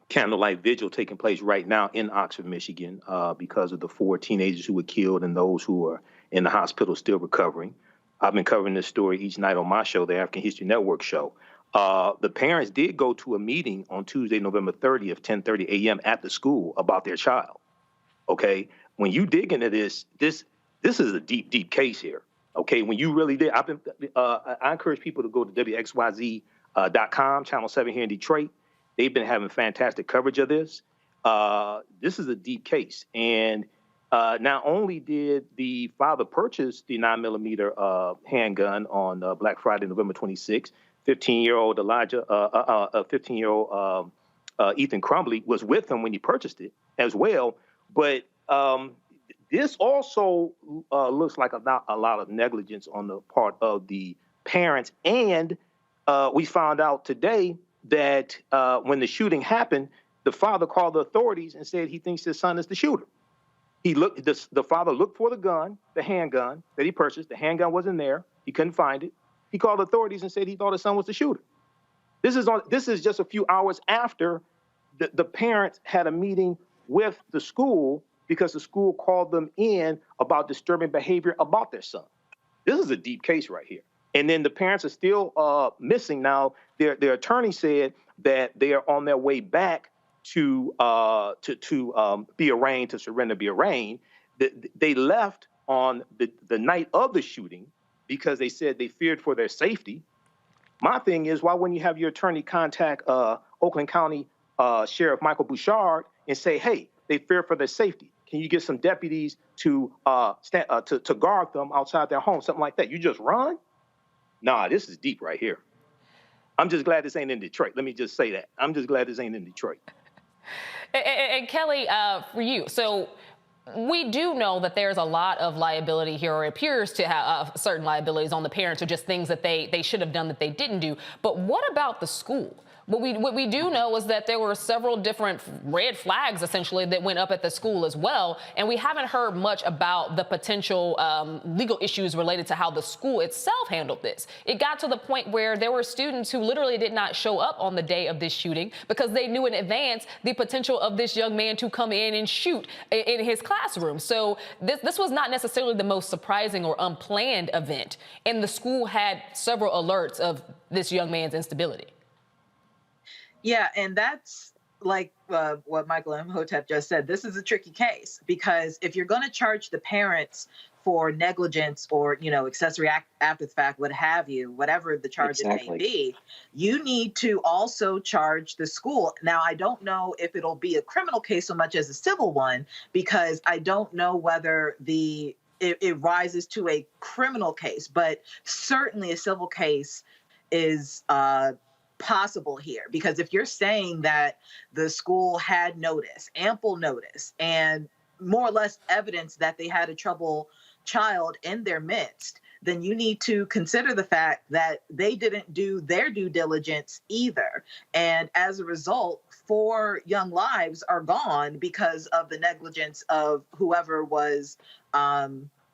candlelight vigil taking place right now in Oxford, Michigan, because of the 4 teenagers who were killed and those who are in the hospital still recovering. I've been covering this story each night on my show, the African History Network show. The parents did go to a meeting on Tuesday, November 30th, 10:30 a.m. at the school about their child. Okay, when you dig into this is a deep, deep case here. Okay, when you really did, I encourage people to go to WXYZ.com, Channel 7 here in Detroit. They've been having fantastic coverage of this. This is a deep case, and not only did the father purchase the 9mm handgun on Black Friday, November 26th, 15-year-old Ethan Crumbley was with him when he purchased it as well. But this also looks like a lot of negligence on the part of the parents. And we found out today that when the shooting happened, the father called the authorities and said he thinks his son is the shooter. The father looked for the gun, the handgun that he purchased. The handgun wasn't there. He couldn't find it. He called the authorities and said he thought his son was the shooter. This is just a few hours after the parents had a meeting with the school because the school called them in about disturbing behavior about their son. This is a deep case right here. And then the parents are still missing now. Their attorney said that they are on their way back to be arraigned, to surrender, be arraigned. They left on the night of the shooting because they said they feared for their safety. My thing is, why wouldn't you have your attorney contact Oakland County Sheriff Michael Bouchard and say, hey, they fear for their safety. Can you get some deputies to guard them outside their home, something like that? You just run? Nah, this is deep right here. I'm just glad this ain't in Detroit. Let me just say that. I'm just glad this ain't in Detroit. And Kelly, for you, so we do know that there's a lot of liability here, or it appears to have certain liabilities on the parents, or just things that they should have done that they didn't do. But what about the school? What we do know is that there were several different red flags, essentially, that went up at the school as well. And we haven't heard much about the potential legal issues related to how the school itself handled this. It got to the point where there were students who literally did not show up on the day of this shooting because they knew in advance the potential of this young man to come in and shoot in his classroom. So this was not necessarily the most surprising or unplanned event. And the school had several alerts of this young man's instability. Yeah, and that's like what Michael Imhotep just said. This is a tricky case because if you're going to charge the parents for negligence or, accessory act after the fact, what have you, whatever the charge it may be, you need to also charge the school. Now, I don't know if it'll be a criminal case so much as a civil one, because I don't know whether the it rises to a criminal case, but certainly a civil case is possible here, because if you're saying that the school had notice, ample notice, and more or less evidence that they had a troubled child in their midst, then you need to consider the fact that they didn't do their due diligence either. And as a result, 4 young lives are gone because of the negligence of whoever was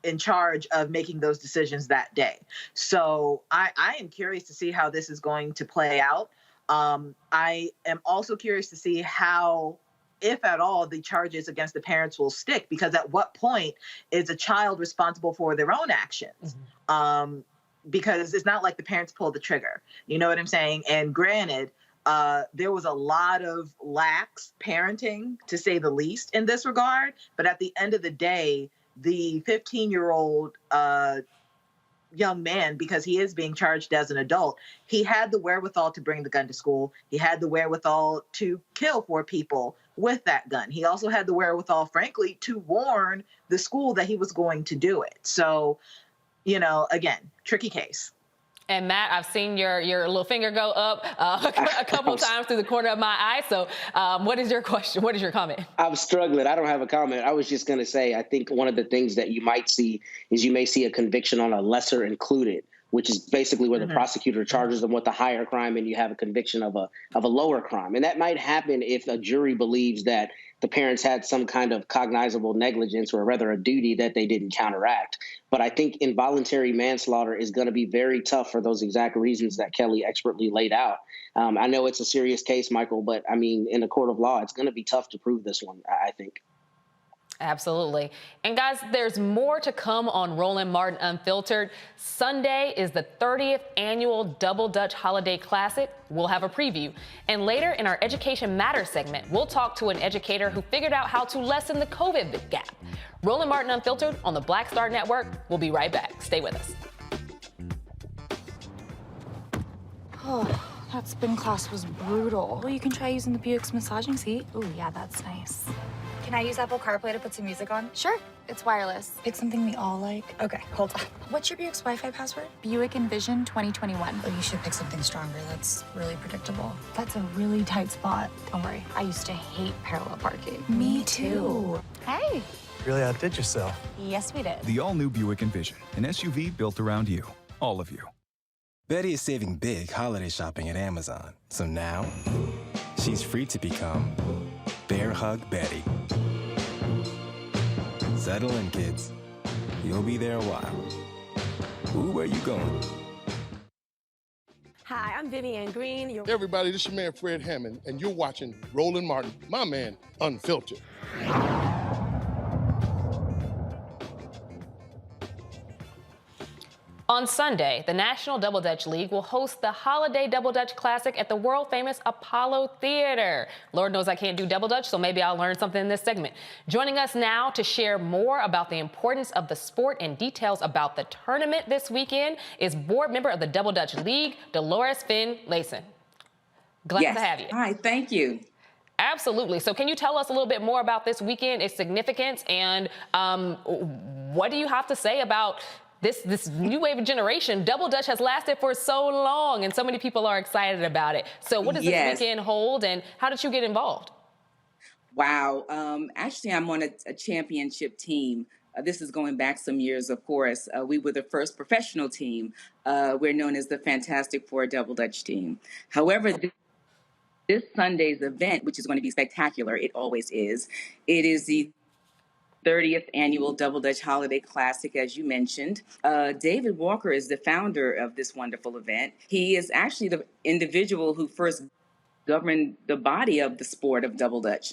in charge of making those decisions that day. So I am curious to see how this is going to play out. I am also curious to see how, if at all, the charges against the parents will stick, because at what point is a child responsible for their own actions? Because it's not like the parents pulled the trigger. You know what I'm saying? And granted, there was a lot of lax parenting, to say the least, in this regard. But at the end of the day, the 15-year-old young man, because he is being charged as an adult, he had the wherewithal to bring the gun to school. He had the wherewithal to kill 4 people with that gun. He also had the wherewithal, frankly, to warn the school that he was going to do it. So, you know, again, tricky case. And Matt, I've seen your little finger go up a couple times through the corner of my eye. So what is your question? What is your comment? I'm struggling. I don't have a comment. I was just going to say, I think one of the things that you might see is you may see a conviction on a lesser included, which is basically where the prosecutor charges them with a higher crime and you have a conviction of a lower crime. And that might happen if a jury believes that the parents had some kind of cognizable negligence, or rather a duty that they didn't counteract. But I think involuntary manslaughter is going to be very tough for those exact reasons that Kelly expertly laid out. I know it's a serious case, Michael, but I mean, in a court of law, it's going to be tough to prove this one, I think. Absolutely. And guys, there's more to come on Roland Martin Unfiltered. Sunday is the 30th annual Double Dutch Holiday Classic. We'll have a preview. And later in our Education Matters segment, we'll talk to an educator who figured out how to lessen the COVID gap. Roland Martin Unfiltered on the Black Star Network. We'll be right back. Stay with us. Oh, that spin class was brutal. Well, you can try using the Buick's massaging seat. Ooh, yeah, that's nice. Can I use Apple CarPlay to put some music on? Sure, it's wireless. Pick something we all like. Okay, hold on. What's your Buick's Wi-Fi password? Buick Envision 2021. Oh, you should pick something stronger. That's really predictable. That's a really tight spot. Don't worry, I used to hate parallel parking. Me too. Hey. Really outdid yourself. Yes, we did. The all-new Buick Envision, an SUV built around you, all of you. Betty is saving big holiday shopping at Amazon. So now, she's free to become Bear Hug Betty. Settle in, kids. You'll be there a while. Ooh, where you going? Hi, I'm Vivian Green. Hey everybody, this is your man Fred Hammond, and you're watching Roland Martin, my man, Unfiltered. On Sunday, the National Double Dutch League will host the Holiday Double Dutch Classic at the world-famous Apollo Theater. Lord knows I can't do double dutch, so maybe I'll learn something in this segment. Joining us now to share more about the importance of the sport and details about the tournament this weekend is board member of the Double Dutch League, Dolores Finn-Layson. Glad to have you. Hi, thank you. Absolutely. So can you tell us a little bit more about this weekend, its significance, and what do you have to say about this new wave of generation? Double Dutch has lasted for so long, and so many people are excited about it. So what does this weekend hold, and how did you get involved? Wow. Actually, I'm on a championship team. This is going back some years, of course. We were the first professional team. We're known as the Fantastic Four Double Dutch team. However, this Sunday's event, which is going to be spectacular, it always is, it is the 30th annual Double Dutch Holiday Classic, as you mentioned. David Walker is the founder of this wonderful event. He is actually the individual who first governed the body of the sport of Double Dutch.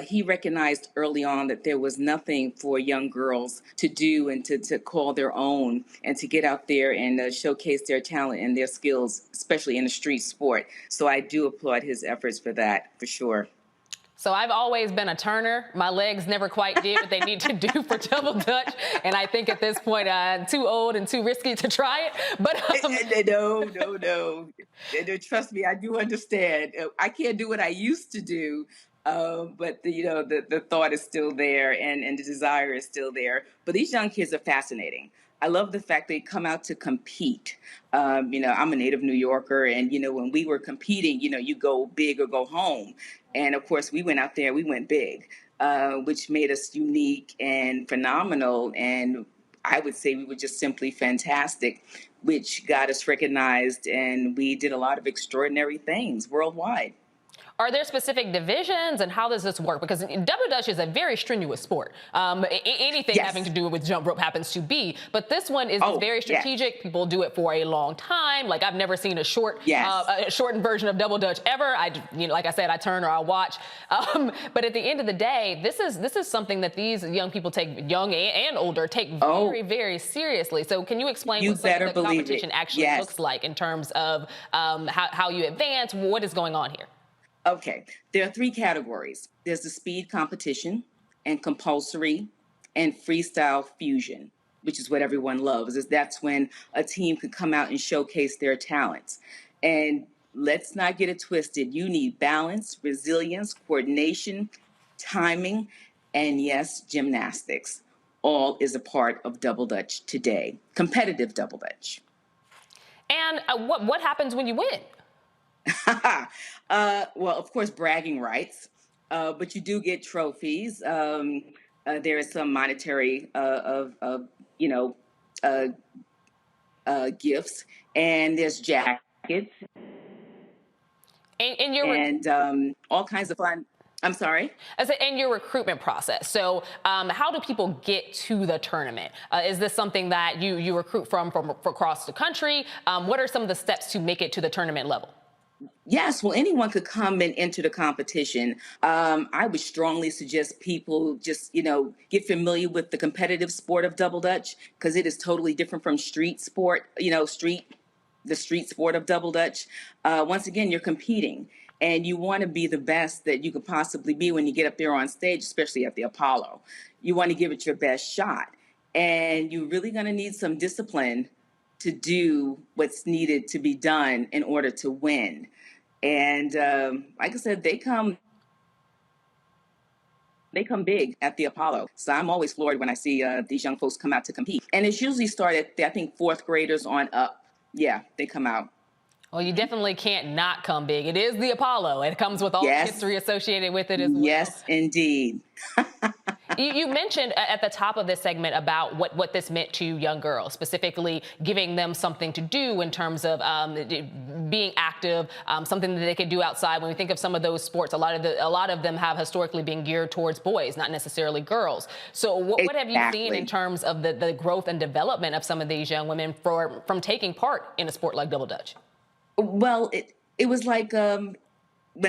He recognized early on that there was nothing for young girls to do and to call their own and to get out there and showcase their talent and their skills, especially in a street sport. So I do applaud his efforts for that, for sure. So I've always been a turner. My legs never quite did what they need to do for double dutch. And I think at this point, too old and too risky to try it. But No. Trust me, I do understand. I can't do what I used to do. But the thought is still there, and the desire is still there. But these young kids are fascinating. I love the fact they come out to compete. I'm a native New Yorker, and when we were competing, you go big or go home. And of course, we went out there, we went big, which made us unique and phenomenal. And I would say we were just simply fantastic, which got us recognized, and we did a lot of extraordinary things worldwide. Are there specific divisions, and how does this work? Because double dutch is a very strenuous sport. Anything having to do with jump rope happens to be, but this one is very strategic. Yes. People do it for a long time. Like, I've never seen a shortened version of double dutch ever. Like I said, I turn or I watch. But at the end of the day, this is something that these young people take, young and older, take very, very seriously. So can you explain what some of the competition actually looks like in terms of how you advance? What is going on here? Okay, there are 3 categories. There's the speed competition and compulsory and freestyle fusion, which is what everyone loves. That's when a team can come out and showcase their talents. And let's not get it twisted. You need balance, resilience, coordination, timing, and yes, gymnastics. All is a part of double dutch today, competitive double dutch. And what happens when you win? Well, of course, bragging rights, but you do get trophies. There is some monetary gifts, and there's jackets, and all kinds of fun. I'm sorry? And your recruitment process. So how do people get to the tournament? Is this something that you recruit from across the country? What are some of the steps to make it to the tournament level? Yes, well, anyone could come and enter the competition. I would strongly suggest people just, get familiar with the competitive sport of double dutch, because it is totally different from street sport, the street sport of double dutch. Once again, you're competing, and you want to be the best that you could possibly be when you get up there on stage, especially at the Apollo. You want to give it your best shot, and you're really going to need some discipline to do what's needed to be done in order to win. And like I said, they come big at the Apollo. So I'm always floored when I see these young folks come out to compete. And it's usually started, I think, 4th graders on up. Yeah, they come out. Well, you definitely can't not come big. It is the Apollo. It comes with all the history associated with it as well. Yes, indeed. You mentioned at the top of this segment about what this meant to young girls, specifically giving them something to do in terms of being active, something that they could do outside. When we think of some of those sports, a lot of them have historically been geared towards boys, not necessarily girls. So what have you seen in terms of the growth and development of some of these young women from taking part in a sport like double dutch? Well, it was like when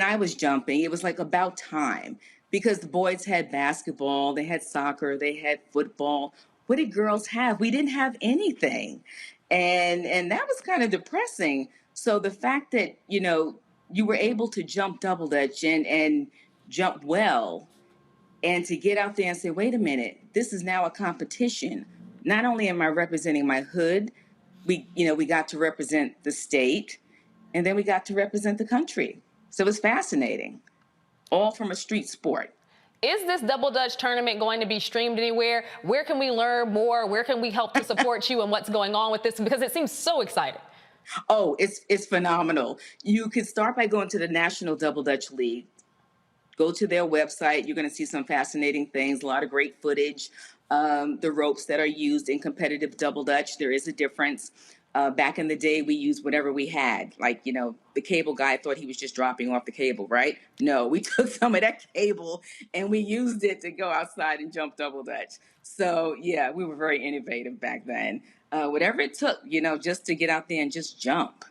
I was jumping, it was like about time, because the boys had basketball, they had soccer, they had football. What did girls have? We didn't have anything. And that was kind of depressing. So the fact that, you were able to jump double dutch and jump well, and to get out there and say, wait a minute, this is now a competition. Not only am I representing my hood, we got to represent the state, and then we got to represent the country. So it was fascinating, all from a street sport. Is this double dutch tournament going to be streamed anywhere? Where can we learn more? Where can we help to support you and what's going on with this? Because it seems so exciting. Oh, it's phenomenal. You can start by going to the National Double Dutch League. Go to their website. You're going to see some fascinating things, a lot of great footage. The ropes that are used in competitive double dutch, there is a difference. Back in the day, we used whatever we had. Like, the cable guy thought he was just dropping off the cable, right? No, we took some of that cable and we used it to go outside and jump double dutch. So, yeah, we were very innovative back then. Whatever it took, just to get out there and just jump.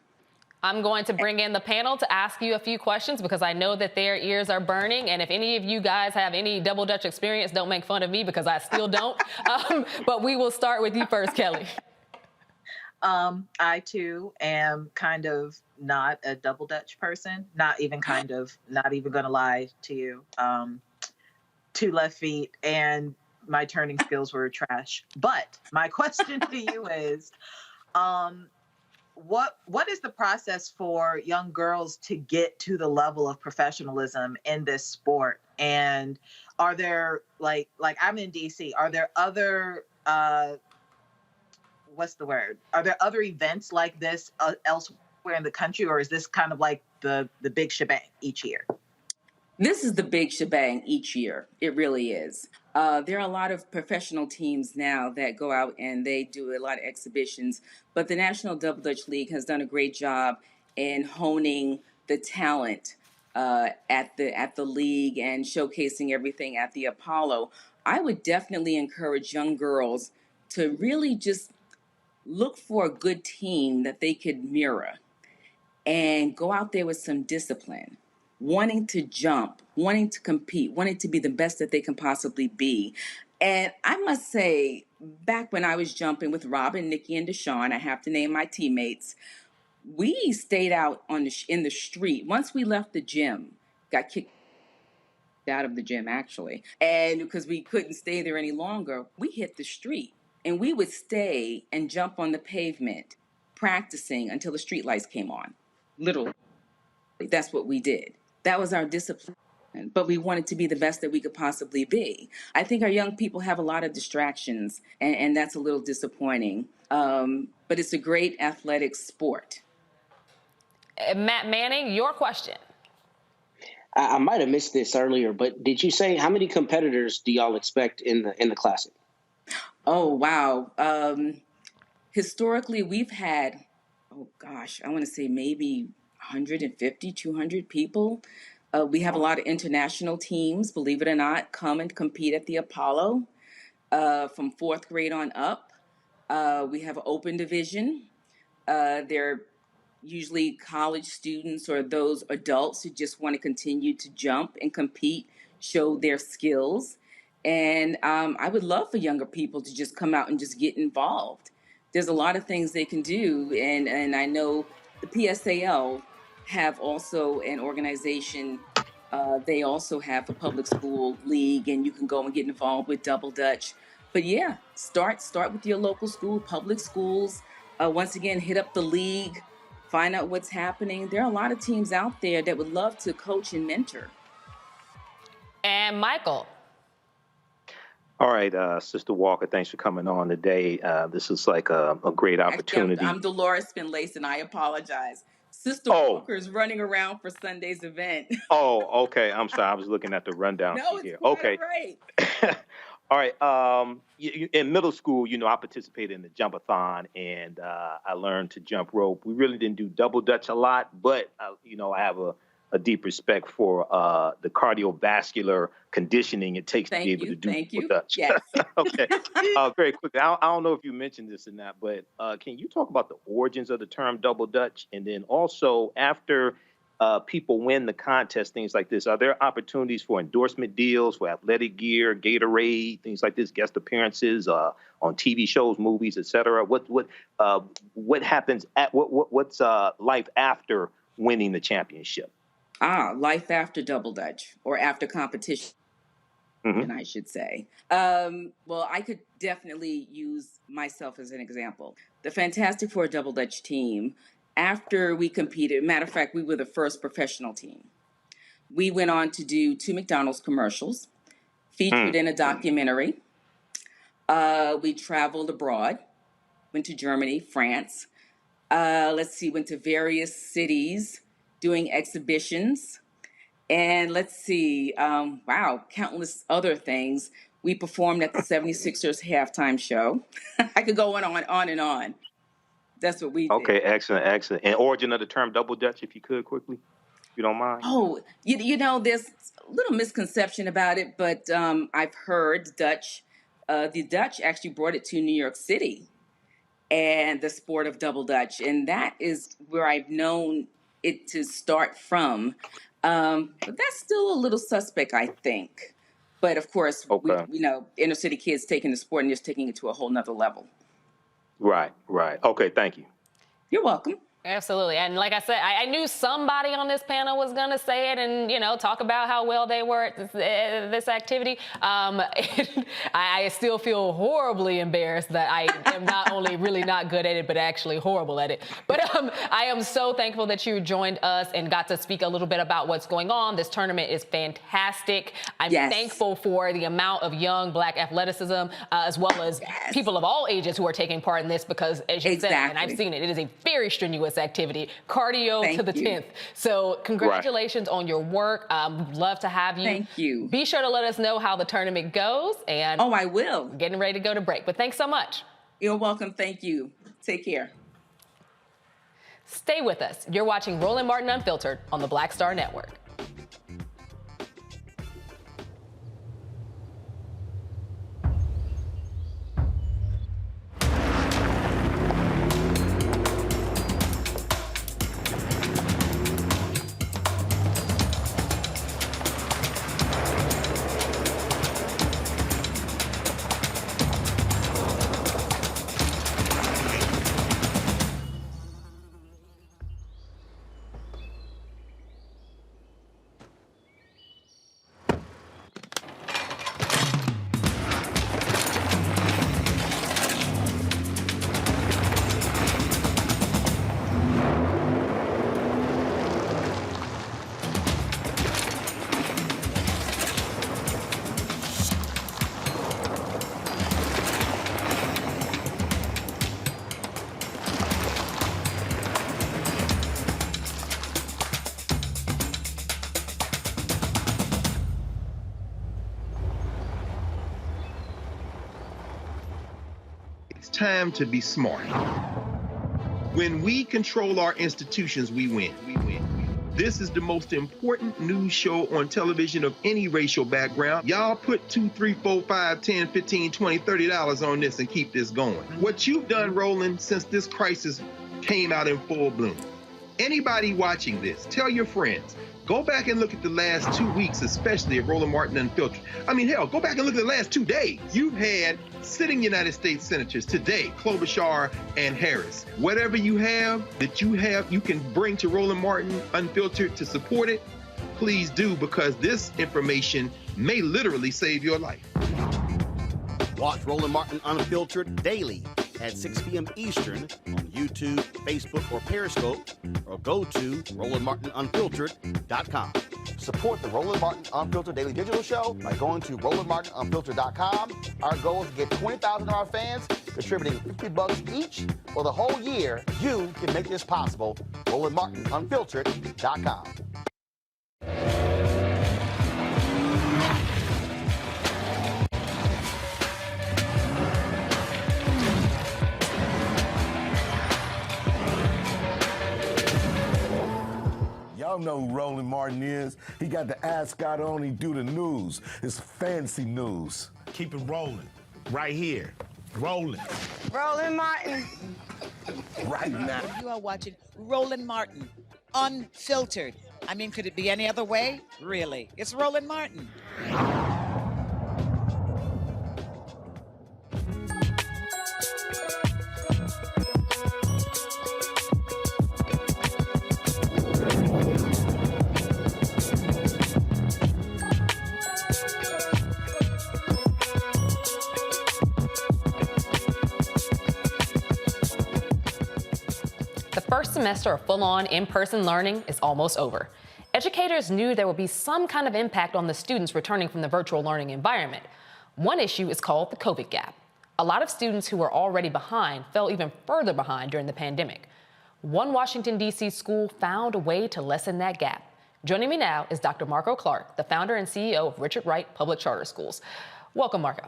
I'm going to bring in the panel to ask you a few questions, because I know that their ears are burning. And if any of you guys have any double dutch experience, don't make fun of me, because I still don't. But we will start with you first, Kelly. I too am kind of not a double dutch person, not even gonna lie to you. 2 left feet, and my turning skills were trash. But my question to you is, what is the process for young girls to get to the level of professionalism in this sport? And are there like I'm in DC, are there other what's the word? Are there other events like this elsewhere in the country, or is this kind of like the big shebang each year? This is the big shebang each year. It really is. There are a lot of professional teams now that go out and they do a lot of exhibitions, but the National Double Dutch League has done a great job in honing the talent at the league and showcasing everything at the Apollo. I would definitely encourage young girls to really just look for a good team that they could mirror and go out there with some discipline, wanting to jump, wanting to compete, wanting to be the best that they can possibly be. And I must say, back when I was jumping with Robin, Nikki, and Deshawn, I have to name my teammates, we stayed out in the street. Once we left the gym, got kicked out of the gym, actually. And because we couldn't stay there any longer, we hit the street. And we would stay and jump on the pavement, practicing until the street lights came on. Literally. That's what we did. That was our discipline. But we wanted to be the best that we could possibly be. I think our young people have a lot of distractions, and that's a little disappointing. But it's a great athletic sport. Matt Manning, your question. I might have missed this earlier, but did you say how many competitors do y'all expect in the Classic? Oh, wow. Historically, we've had, I want to say maybe 150, 200 people. We have a lot of international teams, believe it or not, come and compete at the Apollo from fourth grade on up. We have an open division. They're usually college students or those adults who just want to continue to jump and compete, show their skills. And I would love for younger people to just come out and just get involved. There's a lot of things they can do. And I know the PSAL have also an organization. They also have a public school league, and you can go and get involved with Double Dutch. But yeah, start with your local school, public schools. Once again, hit up the league, find out what's happening. There are a lot of teams out there that would love to coach and mentor. And Michael. All right, Sister Walker, thanks for coming on today. This is like a great opportunity. I'm Dolores Finlayson, and I apologize. Sister Walker is running around for Sunday's event. Oh, okay. I'm sorry. I was looking at the rundown No, sheet here. it's Okay. right. All right. In middle school, I participated in the jump-a-thon, and I learned to jump rope. We really didn't do double dutch a lot, but I have a deep respect for the cardiovascular conditioning it takes to be able to do double dutch. Yes. Okay. Very quickly, I don't know if you mentioned this or not, but can you talk about the origins of the term double dutch, and then also after people win the contest, things like this, are there opportunities for endorsement deals for athletic gear, Gatorade, things like this, guest appearances on TV shows, movies, etc.? What happens what's life after winning the championship? Life after double dutch, or after competition, I should say. Well, I could definitely use myself as an example. The Fantastic Four double dutch team, after we competed, matter of fact, we were the first professional team. We went on to do 2 McDonald's commercials, featured in a documentary. We traveled abroad, went to Germany, France. Went to various cities doing exhibitions. And countless other things. We performed at the 76ers halftime show. I could go on and on. That's what we did. Okay, excellent. And origin of the term double dutch, if you could quickly, if you don't mind. Oh, there's a little misconception about it, but I've heard the Dutch actually brought it to New York City and the sport of double dutch. And that is where I've known it to start from. But that's still a little suspect, I think. But of course, we inner city kids taking the sport and just taking it to a whole nother level. Right. Okay, thank you. You're welcome. Absolutely. And like I said, I knew somebody on this panel was going to say it and, you know, talk about how well they were at this activity. I still feel horribly embarrassed that I am not only really not good at it, but actually horrible at it. But I am so thankful that you joined us and got to speak a little bit about what's going on. This tournament is fantastic. I'm thankful for the amount of young Black athleticism, as well as people of all ages who are taking part in this, because as you said, and I've seen it, it is a very strenuous activity, cardio to the 10th. So congratulations on your work. Love to have you. Thank you. Be sure to let us know how the tournament goes. And I will. Getting ready to go to break. But thanks so much. You're welcome. Thank you. Take care. Stay with us. You're watching Roland Martin Unfiltered on the Black Star Network. Time to be smart. When we control our institutions, we win. This is the most important news show on television of any racial background. Y'all put $2, $3, $4, $5, $10, $15, $20, $30 on this and keep this going. What you've done, Roland, since this crisis came out in full bloom. Anybody watching this, tell your friends. Go back and look at the last 2 weeks, especially at Roland Martin Unfiltered. I mean, hell, go back and look at the last 2 days. You've had sitting United States senators today, Klobuchar and Harris. Whatever you have that you can bring to Roland Martin Unfiltered to support it, please do, because this information may literally save your life. Watch Roland Martin Unfiltered daily at 6 p.m. Eastern on YouTube, Facebook, or Periscope, or go to RolandMartinUnfiltered.com. Support the Roland Martin Unfiltered Daily Digital Show by going to RolandMartinUnfiltered.com. Our goal is to get 20,000 of our fans contributing $50 each for the whole year. You can make this possible. RolandMartinUnfiltered.com. Y'all know who Roland Martin is. He got the ascot on, he do the news. It's fancy news. Keep it rolling. Right here. Rolling. Roland Martin. Right now. You are watching Roland Martin Unfiltered. I mean, could it be any other way? Really? It's Roland Martin. First semester of full-on in-person learning is almost over. Educators knew there would be some kind of impact on the students returning from the virtual learning environment. One issue is called the COVID gap. A lot of students who were already behind fell even further behind during the pandemic. One Washington, D.C. school found a way to lessen that gap. Joining me now is Dr. Marco Clark, the founder and CEO of Richard Wright Public Charter Schools. Welcome, Marco.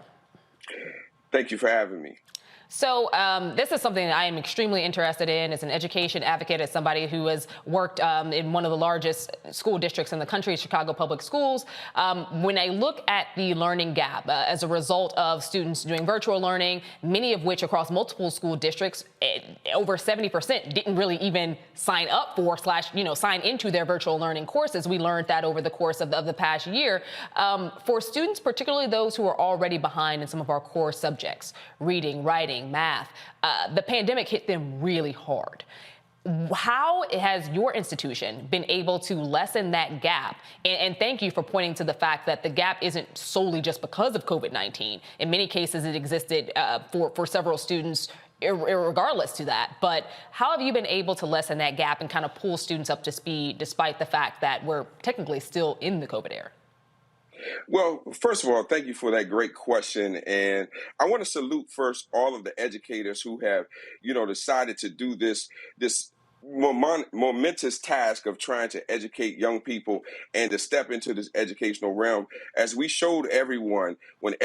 Thank you for having me. So this is something that I am extremely interested in as an education advocate, as somebody who has worked in one of the largest school districts in the country, Chicago Public Schools. When I look at the learning gap as a result of students doing virtual learning, many of which across multiple school districts, over 70% didn't really even sign up for sign into their virtual learning courses. We learned that over the course of the past year. For students, particularly those who are already behind in some of our core subjects, reading, writing, math, the pandemic hit them really hard. How has your institution been able to lessen that gap? And thank you for pointing to the fact that the gap isn't solely just because of COVID-19. In many cases, it existed for several students regardless to that. But how have you been able to lessen that gap and kind of pull students up to speed despite the fact that we're technically still in the COVID era? Well, first of all, thank you for that great question. And I want to salute first all of the educators who have, decided to do this momentous task of trying to educate young people and to step into this educational realm. As we showed everyone, when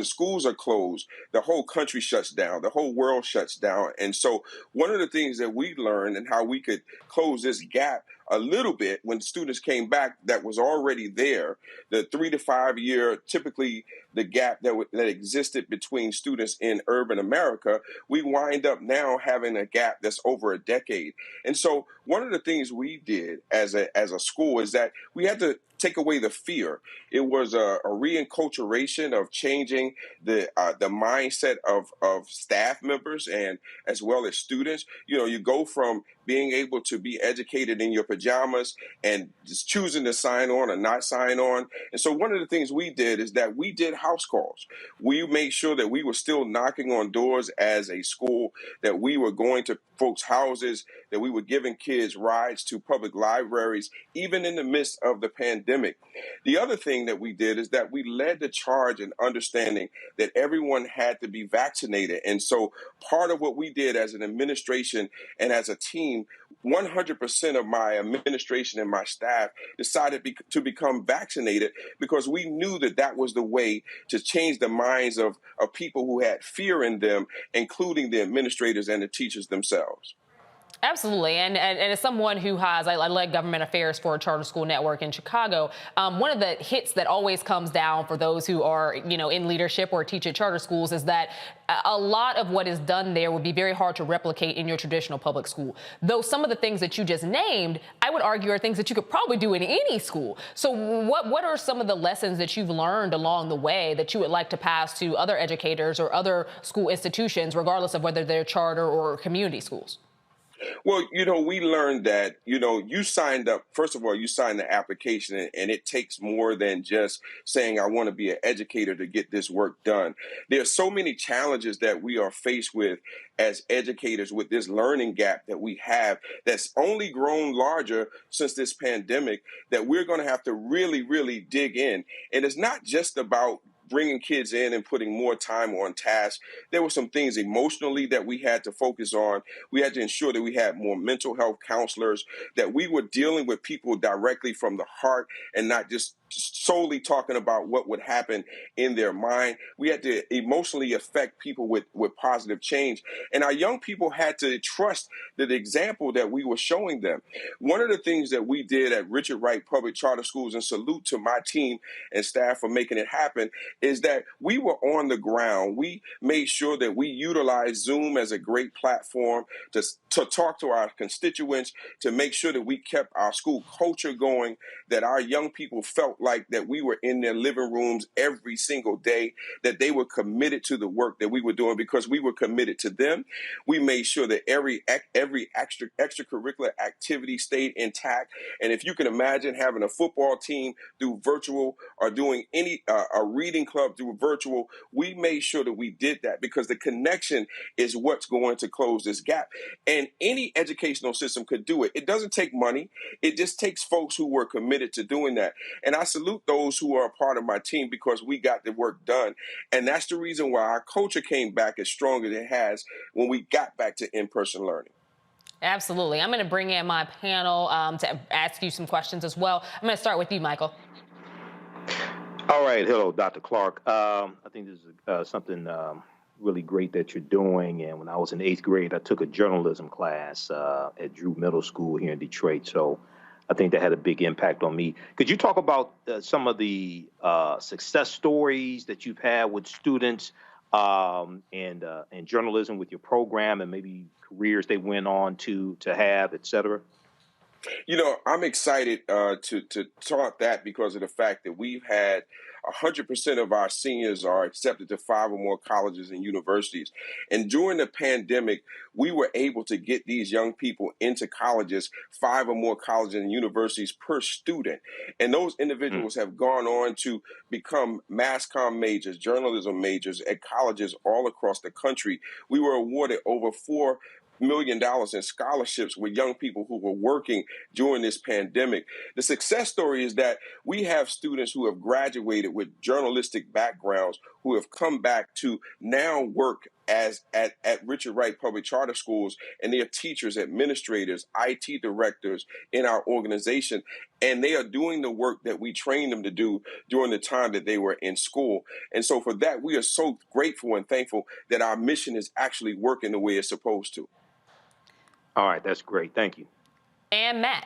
schools are closed, the whole country shuts down, the whole world shuts down. And so one of the things that we learned and how we could close this gap a little bit when students came back that was already there, the 3 to 5 year, typically the gap that existed between students in urban America, we wind up now having a gap that's over a decade. And so one of the things we did as a school is that we had to take away the fear. It was a reinculturation of changing the mindset of staff members and as well as students. You go from being able to be educated in your pajamas and just choosing to sign on or not sign on. And so one of the things we did is that we did house calls. We made sure that we were still knocking on doors as a school, that we were going to folks' houses, that we were giving kids rides to public libraries, even in the midst of the pandemic. The other thing that we did is that we led the charge in understanding that everyone had to be vaccinated. And so part of what we did as an administration and as a team, 100% of my administration and my staff decided to become vaccinated because we knew that that was the way to change the minds of people who had fear in them, including the administrators and the teachers themselves. Absolutely. And as someone who I led government affairs for a charter school network in Chicago, one of the hits that always comes down for those who are, in leadership or teach at charter schools is that a lot of what is done there would be very hard to replicate in your traditional public school. Though some of the things that you just named, I would argue are things that you could probably do in any school. So what are some of the lessons that you've learned along the way that you would like to pass to other educators or other school institutions, regardless of whether they're charter or community schools? Well, we learned that, you signed up, first of all, you signed the application and it takes more than just saying, I want to be an educator to get this work done. There are so many challenges that we are faced with as educators with this learning gap that we have that's only grown larger since this pandemic that we're going to have to really, really dig in. And it's not just about bringing kids in and putting more time on task. There were some things emotionally that we had to focus on. We had to ensure that we had more mental health counselors, that we were dealing with people directly from the heart and not just solely talking about what would happen in their mind. We had to emotionally affect people with positive change. And our young people had to trust the example that we were showing them. One of the things that we did at Richard Wright Public Charter Schools, and salute to my team and staff for making it happen, is that we were on the ground. We made sure that we utilized Zoom as a great platform to talk to our constituents, to make sure that we kept our school culture going, that our young people felt like that we were in their living rooms every single day, that they were committed to the work that we were doing because we were committed to them. We made sure that every extracurricular activity stayed intact. And if you can imagine having a football team through virtual or doing a reading club through virtual, we made sure that we did that because the connection is what's going to close this gap. And any educational system could do it. It doesn't take money. It just takes folks who were committed to doing that. And I salute those who are a part of my team because we got the work done. And that's the reason why our culture came back as strong as it has when we got back to in-person learning. Absolutely. I'm going to bring in my panel to ask you some questions as well. I'm going to start with you, Michael. All right. Hello, Dr. Clark. I think this is something really great that you're doing. And when I was in 8th grade, I took a journalism class at Drew Middle School here in Detroit. So I think that had a big impact on me. Could you talk about some of the success stories that you've had with students and journalism with your program and maybe careers they went on to have, et cetera? I'm excited to talk that because of the fact that we've had 100% of our seniors are accepted to 5 or more colleges and universities. And during the pandemic, we were able to get these young people into colleges, 5 or more colleges and universities per student. And those individuals have gone on to become mass comm majors, journalism majors at colleges all across the country. We were awarded over $4 million in scholarships with young people who were working during this pandemic. The success story is that we have students who have graduated with journalistic backgrounds who have come back to now work at Richard Wright Public Charter Schools, and they are teachers, administrators, IT directors in our organization, and they are doing the work that we trained them to do during the time that they were in school. And so for that, we are so grateful and thankful that our mission is actually working the way it's supposed to. All right, that's great. Thank you. And Matt.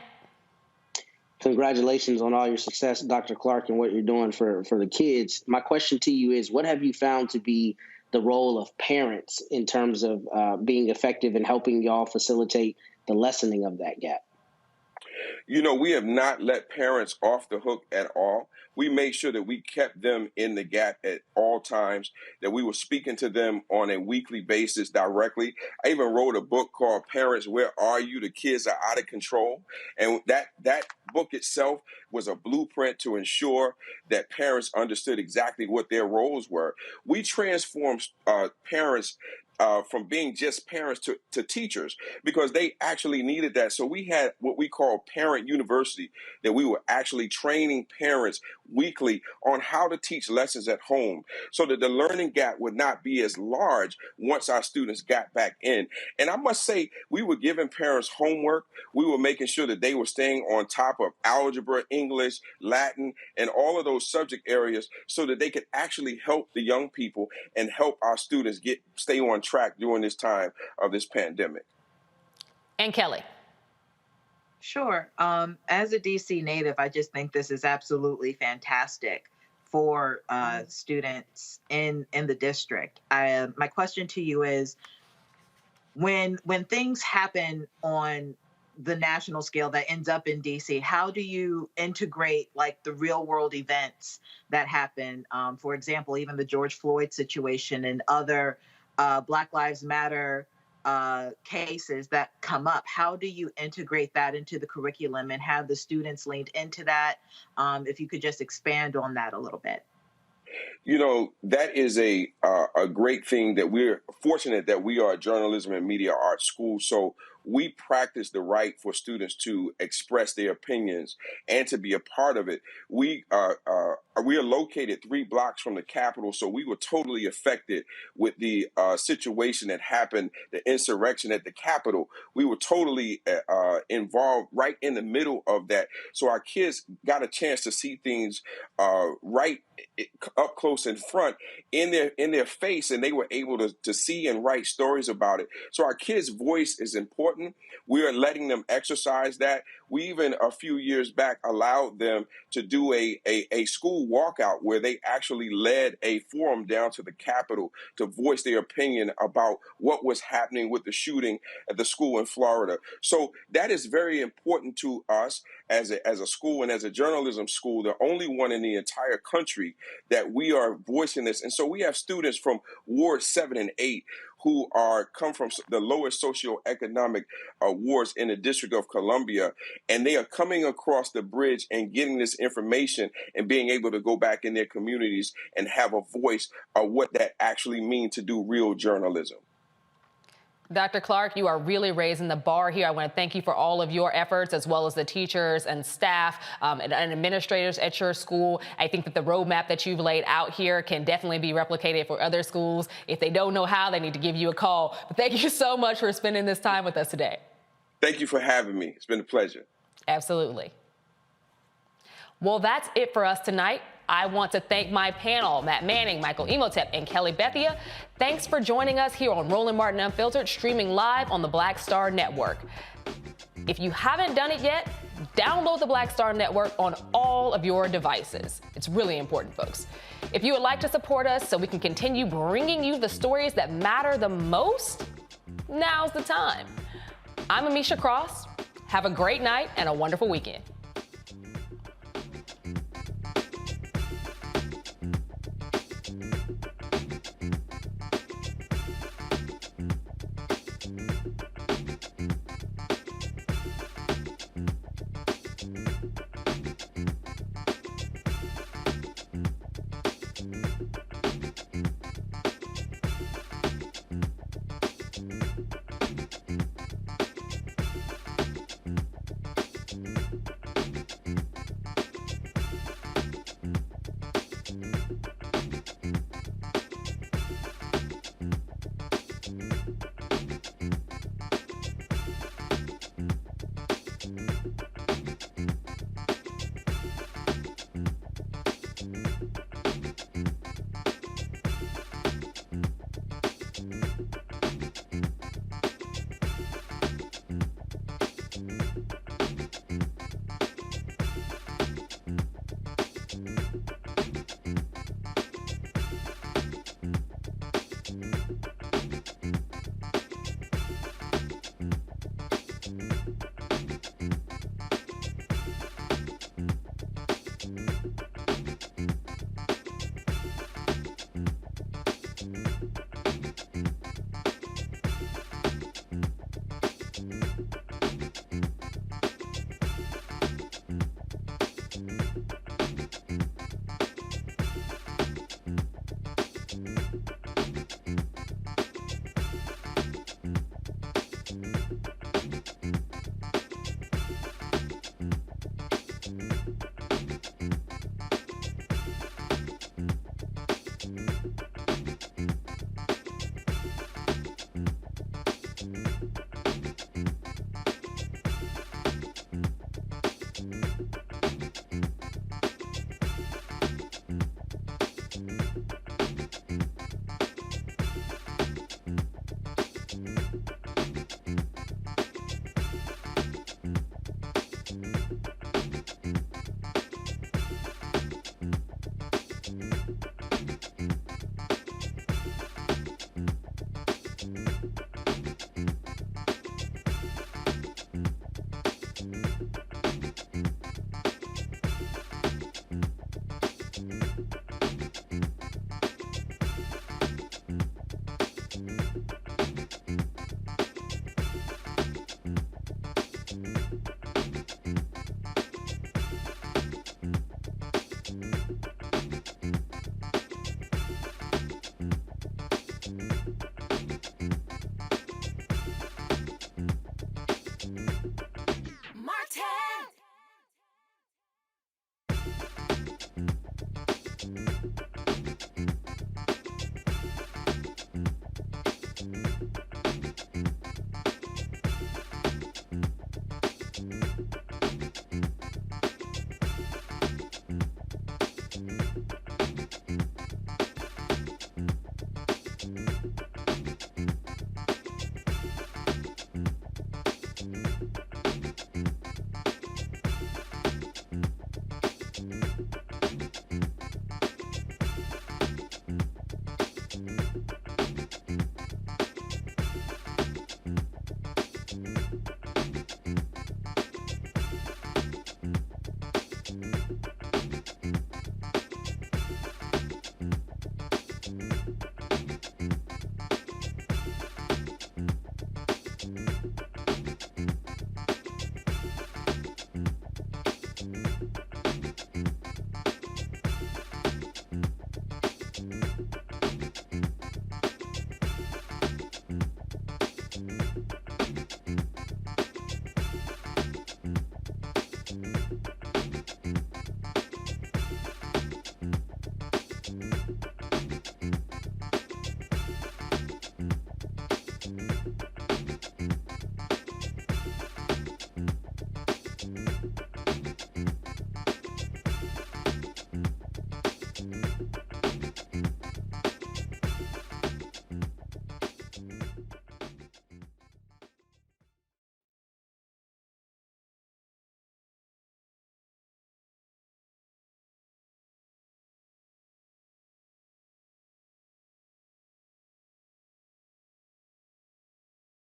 Congratulations on all your success, Dr. Clark, and what you're doing for the kids. My question to you is, what have you found to be the role of parents in terms of being effective in helping y'all facilitate the lessening of that gap? You know, we have not let parents off the hook at all. We made sure that we kept them in the gap at all times, that we were speaking to them on a weekly basis directly. I even wrote a book called Parents, Where Are You? The Kids Are Out of Control. And that book itself was a blueprint to ensure that parents understood exactly what their roles were. We transformed parents from being just parents to teachers, because they actually needed that. So we had what we call Parent University, that we were actually training parents weekly on how to teach lessons at home so that the learning gap would not be as large once our students got back in. And I must say, we were giving parents homework. We were making sure that they were staying on top of algebra, English, Latin, and all of those subject areas so that they could actually help the young people and help our students stay on track during this time of this pandemic. And Kelly. Sure. As a DC native, I just think this is absolutely fantastic for students in the district. My question to you is, when things happen on the national scale that ends up in DC, how do you integrate like the real world events that happen? For example, even the George Floyd situation and other Black Lives Matter cases that come up. How do you integrate that into the curriculum and have the students leaned into that? If you could just expand on that a little bit. You know, that is a great thing, that we're fortunate that we are a journalism and media arts school. So we practice the right for students to express their opinions and to be a part of it. We are located 3 blocks from the Capitol, so we were totally affected with the situation that happened, the insurrection at the Capitol. We were totally involved right in the middle of that. So our kids got a chance to see things right up close in front in their face, and they were able to see and write stories about it. So our kids' voice is important. We are letting them exercise that. We even a few years back allowed them to do a school walkout where they actually led a forum down to the Capitol to voice their opinion about what was happening with the shooting at the school in Florida. So that is very important to us as a school and as a journalism school, the only one in the entire country that we are voicing this. And so we have students from Ward 7 and 8 who come from the lowest socioeconomic wards in the District of Columbia, and they are coming across the bridge and getting this information and being able to go back in their communities and have a voice of what that actually means to do real journalism. Dr. Clark, you are really raising the bar here. I want to thank you for all of your efforts, as well as the teachers and staff and administrators at your school. I think that the roadmap that you've laid out here can definitely be replicated for other schools. If they don't know how, they need to give you a call. But thank you so much for spending this time with us today. Thank you for having me. It's been a pleasure. Absolutely. Well, that's it for us tonight. I want to thank my panel, Matt Manning, Michael Imhotep, and Kelly Bethia. Thanks for joining us here on Roland Martin Unfiltered, streaming live on the Black Star Network. If you haven't done it yet, download the Black Star Network on all of your devices. It's really important, folks. If you would like to support us so we can continue bringing you the stories that matter the most, now's the time. I'm Amisha Cross. Have a great night and a wonderful weekend.